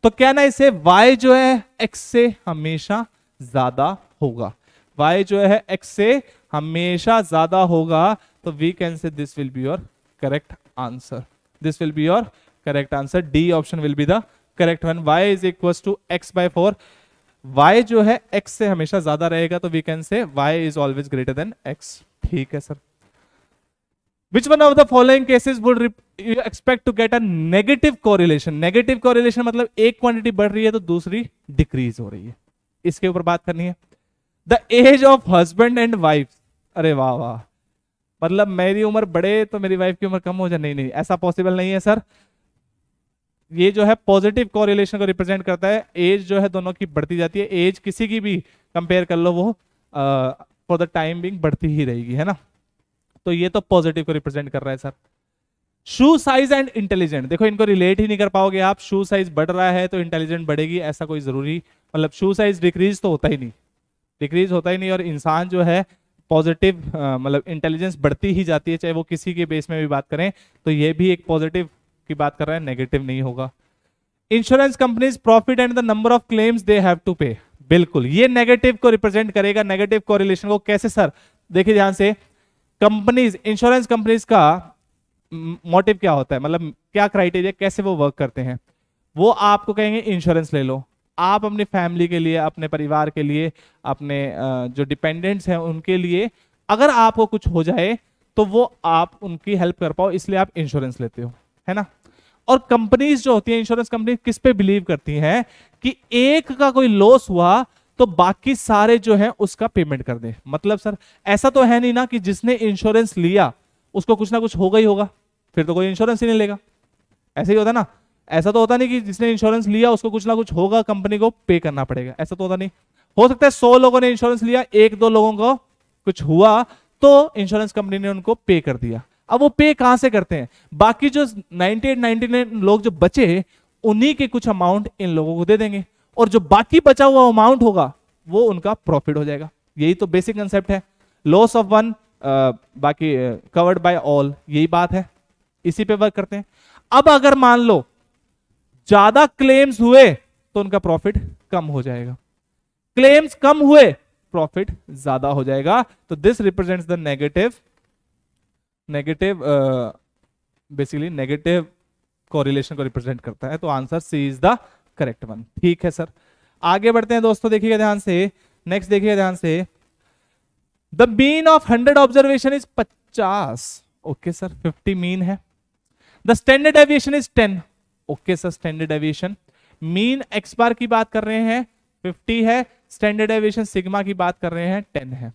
तो can I say y जो है x से हमेशा ज्यादा होगा, y जो है x से हमेशा ज्यादा होगा, तो we can say this will be your correct answer, this will be your correct answer, D option will be the correct one. y is equal to x by 4, y जो है x से हमेशा ज्यादा रहेगा, तो we can say y is always greater than x, ठीक है sir. Which one of the following cases would you expect to get a negative correlation? Negative correlation मतलब एक क्वांटिटी बढ़ रही है तो दूसरी डिक्रीज हो रही है, इसके ऊपर बात करनी है। The age of husband and wife, अरे वाह वाह, मतलब मेरी उम्र बढ़े तो मेरी वाइफ की उम्र कम हो जाए, नहीं नहीं ऐसा पॉसिबल नहीं है सर। ये जो है पॉजिटिव कोरिलेशन को रिप्रेजेंट करता है, एज जो है दोनों की बढ़ती जाती है, एज किसी की भी कंपेयर कर लो वो फॉर द टाइम बिंग बढ़ती ही रहेगी, है ना। तो ये तो पॉजिटिव को रिप्रेजेंट कर रहा है sir. Shoe size and intelligent, देखो इनको रिलेट ही नहीं कर पाओगे आप, शू साइज बढ़ रहा है तो इंटेलिजेंट बढ़ेगी, ऐसा कोई जरूरी, मतलब शू साइज डिक्रीज तो होता ही नहीं, डिक्रीज होता ही नहीं, और इंसान जो है पॉजिटिव मतलब इंटेलिजेंस बढ़ती ही जाती है, चाहे वो किसी के बेस में भी बात करें, तो ये भी एक पॉजिटिव की बात कर रहा है, नेगेटिव नहीं होगा। Insurance companies profit and the number of claims they have to pay, बिल्कुल ये नेगेटिव को रिप्रेजेंट करेगा। नेगेटिव कोरिलेशन को कैसे सर, देखिए ध्यान से, कंपनीज, इंश्योरेंस कंपनीज का मोटिव क्या होता है, मतलब क्या क्राइटेरिया, कैसे वो वर्क करते हैं, वो आपको कहेंगे इंश्योरेंस ले लो, आप अपनी फैमिली के लिए, अपने परिवार के लिए, अपने जो डिपेंडेंट्स हैं उनके लिए, अगर आपको कुछ हो जाए तो वो आप उनकी हेल्प कर पाओ, इसलिए आप इंश्योरेंस लेते हो, है ना। और कंपनीज जो होती है, इंश्योरेंस कंपनी किस पे बिलीव करती हैं कि एक का कोई लॉस हुआ तो बाकी सारे जो है उसका पेमेंट कर दे। मतलब सर ऐसा तो है नहीं ना कि जिसने इंश्योरेंस लिया उसको कुछ ना कुछ होगा ही होगा, फिर तो कोई इंश्योरेंस ही नहीं लेगा, ऐसे ही होता ना। ऐसा तो होता नहीं कि जिसने इंश्योरेंस लिया उसको कुछ ना कुछ होगा, कंपनी को पे करना पड़ेगा, ऐसा तो होता नहीं। हो सकता है 100 लोगों ने इंश्योरेंस लिया, 1-2 लोगों को कुछ हुआ तो इंश्योरेंस कंपनी ने उनको पे कर दिया। अब वो पे कहां से करते हैं, बाकी जो 98-99 लोग जो बचे उन्हीं के कुछ अमाउंट इन लोगों को दे देंगे, और जो बाकी बचा हुआ अमाउंट होगा वो उनका प्रॉफिट हो जाएगा। यही तो बेसिक कंसेप्ट है, लॉस ऑफ वन बाकी कवर्ड बाय ऑल, यही बात है, इसी पे वर्क करते हैं। अब अगर मान लो ज्यादा क्लेम्स हुए तो उनका प्रॉफिट कम हो जाएगा, क्लेम्स कम हुए प्रॉफिट ज्यादा हो जाएगा, तो this represents the negative basically negative correlation को रिप्रेजेंट करता है, तो answer C is the correct one, ठीक है सर। आगे बढ़ते हैं दोस्तों, देखिएगा ध्यान से, नेक्स्ट देखिएगा ध्यान से, the mean of 100 observation is 50, okay sir, 50 mean है। The standard deviation is 10, okay sir, standard deviation, mean x bar की बात कर रहे हैं 50 है, स्टैंडर्ड डेविएशन सिग्मा की बात कर रहे हैं 10 है।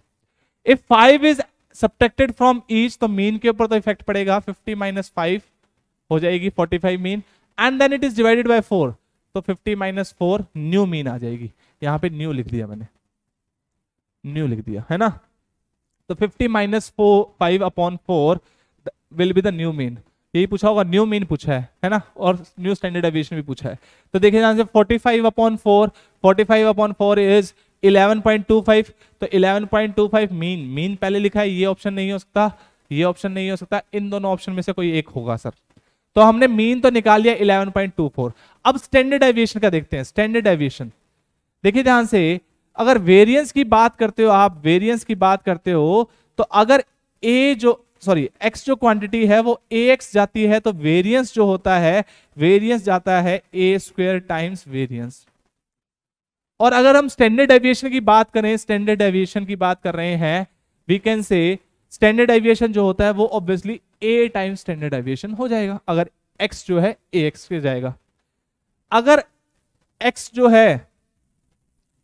If 5 is subtracted from each, तो मीन के ऊपर तो इफेक्ट पड़ेगा, 50 - 5 हो जाएगी 45 mean, and then it is divided by 4, तो 50 - 4 न्यू मीन आ जाएगी, यहां पे न्यू लिख दिया मैंने, न्यू लिख दिया है ना। तो 50 - 5/4 will be the new mean, यही पूछा होगा, न्यू मीन पूछा है ना, और न्यू स्टैंडर्ड डेविएशन भी पूछा है। तो देखिए ध्यान से, 45/4 इज 11.25, तो 11.25 मीन पहले लिखा है, ये ऑप्शन नहीं हो सकता, ये ऑप्शन नहीं हो सकता, इन दोनों ऑप्शन में से कोई एक होगा सर। तो हमने मीन तो निकाल लिया 11.24। अब स्टैंडर्ड डेविएशन का देखते हैं। स्टैंडर्ड डेविएशन देखिए ध्यान से, अगर वेरिएंस की बात करते हो आप, वेरिएंस की बात करते हो, तो अगर एक्स जो क्वांटिटी है वो ax जाती है, तो वेरिएंस जो होता है, वेरिएंस जाता है a² टाइम्स वेरिएंस। और अगर हम स्टैंडर्ड डेविएशन की बात करें, स्टैंडर्ड डेविएशन की बात कर रहे हैं, we can say standard deviation जो होता है वो obviously a times standard deviation हो जाएगा, अगर x जो है ax के जाएगा। अगर x जो है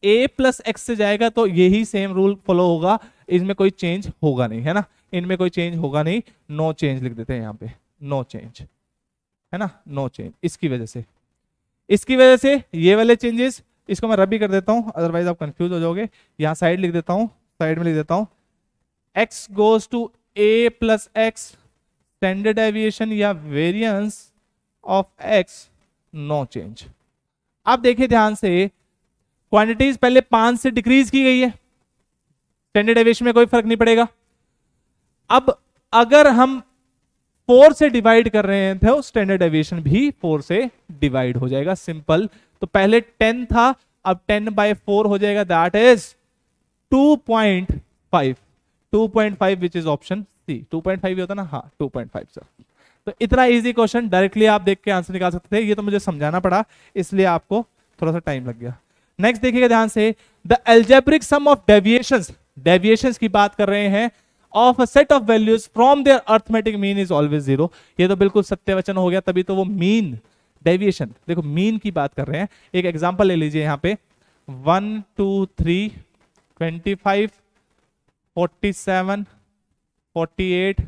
a प्लस एक्स से जाएगा तो यही सेम रूल फॉलो होगा, इसमें कोई चेंज होगा नहीं, है ना, इनमें कोई चेंज होगा नहीं, नो चेंज लिख देते हैं यहाँ पे, नो चेंज, है ना, नो चेंज। इसकी वजह से ये वाले चेंजेस, इसको मैं रबी कर देता हूं, अदरवाइज आप कंफ्यूज हो जाओगे। यहां साइड लिख देता हूं, साइड में लिख देता हूं x goes to a plus x, standard deviation या variance of x no change. आप देखिए ध्यान से, क्वांटिटीज पहले 5 से डिक्रीज की गई है, स्टैंडर्ड डेविएशन में कोई फर्क नहीं पड़ेगा। अब अगर हम 4 से डिवाइड कर रहे हैं तो स्टैंडर्ड डेविएशन भी 4 से डिवाइड हो जाएगा, सिंपल। तो पहले 10 था, अब 10/4 हो जाएगा, that is 2.5, 2.5 which is option C. 2.5 ही होता ना, हाँ 2.5 सर। तो इतना इजी क्वेश्चन डायरेक्टली आप देख के आंसर निकाल सकते थे, ये तो मुझे समझाना पड़ा इसलिए आपको थोड़ा सा टाइम लग गया। नेक्स्ट देखिएगा ध्यान से, the algebraic sum of deviations, deviations की बात कर रहे हैं, of a set of values from their arithmetic mean is always 0। ये तो बिल्कुल सत्य वचन हो गया, तभी तो वो मीन डेविएशन, देखो मीन की बात कर रहे हैं। एक एग्जांपल ले लीजिए यहाँ पे, 1 2 3 25 47 48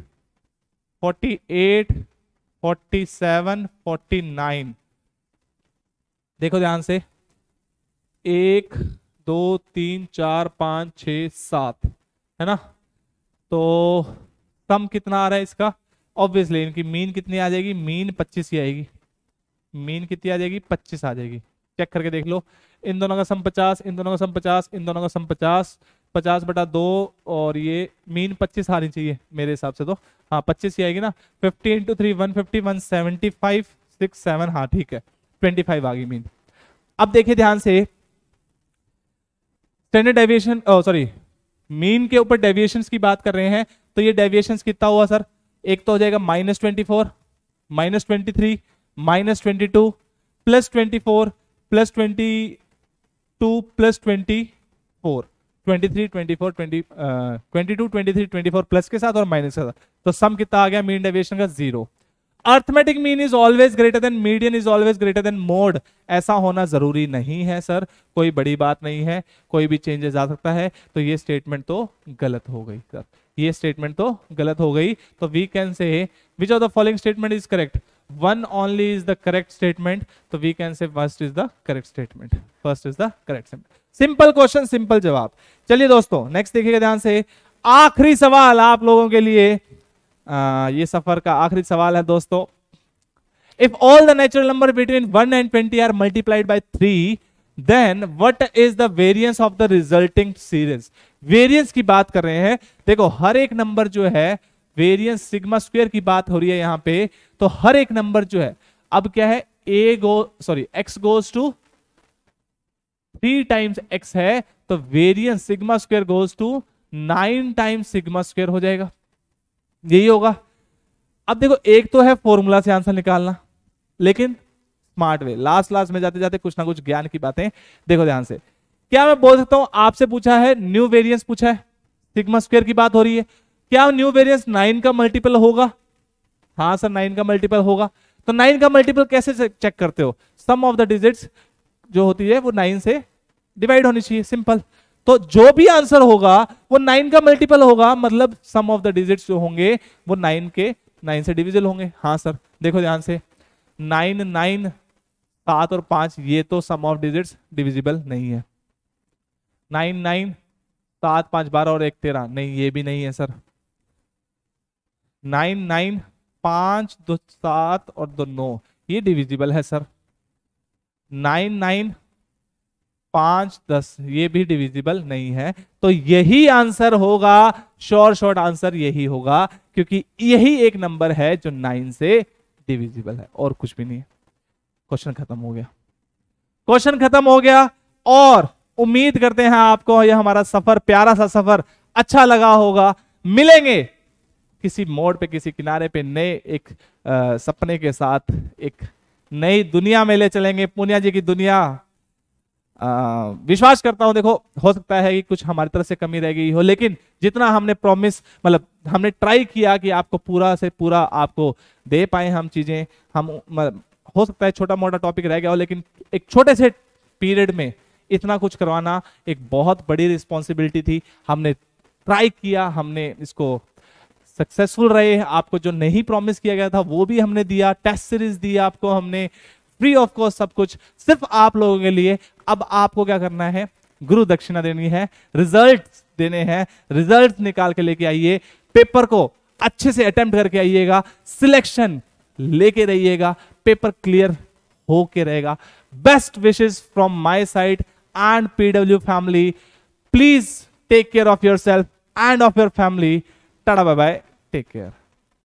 48 47 49। देखो ध्यान से, 1 2 3 4 5 6 7, है ना। तो सम कितना आ रहा है इसका, ऑब्वियसली इनकी मीन कितनी आ जाएगी, मीन 25 ही आएगी, मीन कितनी आ जाएगी, 25 आ जाएगी। चेक करके देख लो, इन दोनों का सम 50, इन दोनों का सम 50, इन दोनों का सम 50, 50/2 और ये मीन 25 आनी चाहिए मेरे हिसाब से, तो हाँ 25 ही आएगी ना। 50 × 3 150, 175 6 7, हाँ ठीक है 25 आ गई मीन। अब देखिए ध्यान से, स्टैंडर्ड डेविएशन, सॉरी मीन के ऊपर डेविएशंस की बात कर रहे हैं, तो ये डेविएशंस कितना हुआ सर, एक तो हो जाएगा -24 -23 -22 +24 +22 +24, 23 24 22 23 24 प्लस के साथ और माइनस के साथ, तो सम कितना आ गया मीन डेविएशन का, 0। Arithmetic mean is always greater then median, is always greater then mode, ऐसा होना जरूरी नहीं है सर, कोई बड़ी बात नहीं है, कोई भी चेंजेस आ सकता है। तो ये स्टेटमेंट तो गलत हो गई सर, ये स्टेटमेंट तो गलत हो गई। तो we can say which of the following statement is correct, one only is the correct statement, तो we can say first is the correct statement, first is the correct statement. Simple question, simple जवाब। चलिए दोस्तों next देखिएगा ध्यान से, आखिरी सवाल आप लोगों के लिए, ये सफर का आखिरी सवाल है दोस्तों। If all the natural number between 1 and 20 are multiplied by 3, then what is the variance of the resulting series. Variance की बात कर रहे हैं, देखो हर एक नंबर जो है, वेरिएंस सिग्मा स्क्वायर की बात हो रही है यहां पे, तो हर एक नंबर जो है, अब क्या है, x goes to 3 times x है, तो variance sigma square goes to 9 times sigma square हो जाएगा, यही होगा। अब देखो एक तो है फॉर्मूला से आंसर निकालना, लेकिन स्मार्ट वे, लास्ट में जाते जाते कुछ ना कुछ ज्ञान की बातें। देखो ध्यान से, क्या मैं बोल सकता हूं, आपसे पूछा है न्यू वेरिएंस, पूछा है सिग्मा स्क्वायर की बात हो रही है, क्या न्यू वेरिएंस 9 का मल्टीपल होगा? हाँ सर 9 का मल्टीपल होगा। तो 9 का मल्टीपल कैसे चेक करते हो, सम ऑफ द डिजिट्स जो होती है वो 9 से डिवाइड होनी चाहिए, सिंपल। तो जो भी आंसर होगा वो 9 का मल्टीपल होगा, मतलब सम ऑफ द डिजिट्स जो होंगे वो 9 से डिविजिबल होंगे। हाँ सर देखो ध्यान से, 9 9 7 और 5, ये तो सम ऑफ डिजिट्स डिविजिबल नहीं है। 9 9 7 5 12 और 1 13, नहीं ये भी नहीं है सर। 9 9 5 2 7 और 2 9, ये डिविजिबल है सर। 9 9 5 10, ये भी डिविजिबल नहीं है। तो यही आंसर होगा, शॉर्ट आंसर यही होगा, क्योंकि यही एक नंबर है जो 9 से डिविजिबल है, और कुछ भी नहीं है। क्वेश्चन खत्म हो गया, क्वेश्चन खत्म हो गया। और उम्मीद करते हैं आपको यह हमारा सफर, प्यारा सा सफर अच्छा लगा होगा। मिलेंगे किसी मोड़ पे, किसी किनारे पे, नए एक सपने के साथ, एक नई दुनिया में ले चलेंगे, पूनिया जी की दुनिया। विश्वास करता हूं, देखो हो सकता है कि कुछ हमारी तरफ से कमी रह गई हो, लेकिन जितना हमने प्रॉमिस मतलब हमने ट्राई किया कि आपको पूरा से पूरा आपको दे पाए हम चीजें, हम हो सकता है छोटा मोटा टॉपिक रह गया हो, लेकिन एक छोटे से पीरियड में इतना कुछ करवाना एक बहुत बड़ी रिस्पॉन्सिबिलिटी थी। हमने ट्राई किया, हमने इसको सक्सेसफुल रहे। आपको जो नहीं प्रॉमिस किया गया था वो भी हमने दिया, टेस्ट सीरीज दी आपको हमने फ्री ऑफ कॉस्ट, सब कुछ सिर्फ आप लोगों के लिए। अब आपको क्या करना है, गुरु दक्षिणा देनी है, रिजल्ट देने हैं, रिजल्ट निकाल के लेके आइए, पेपर को अच्छे से अटेम्प्ट करके आइएगा, सिलेक्शन लेके रहिएगा, पेपर क्लियर हो के रहेगा। Best wishes from my side and PW family. Please take care of your self and of your family. Tata bye bye, take care.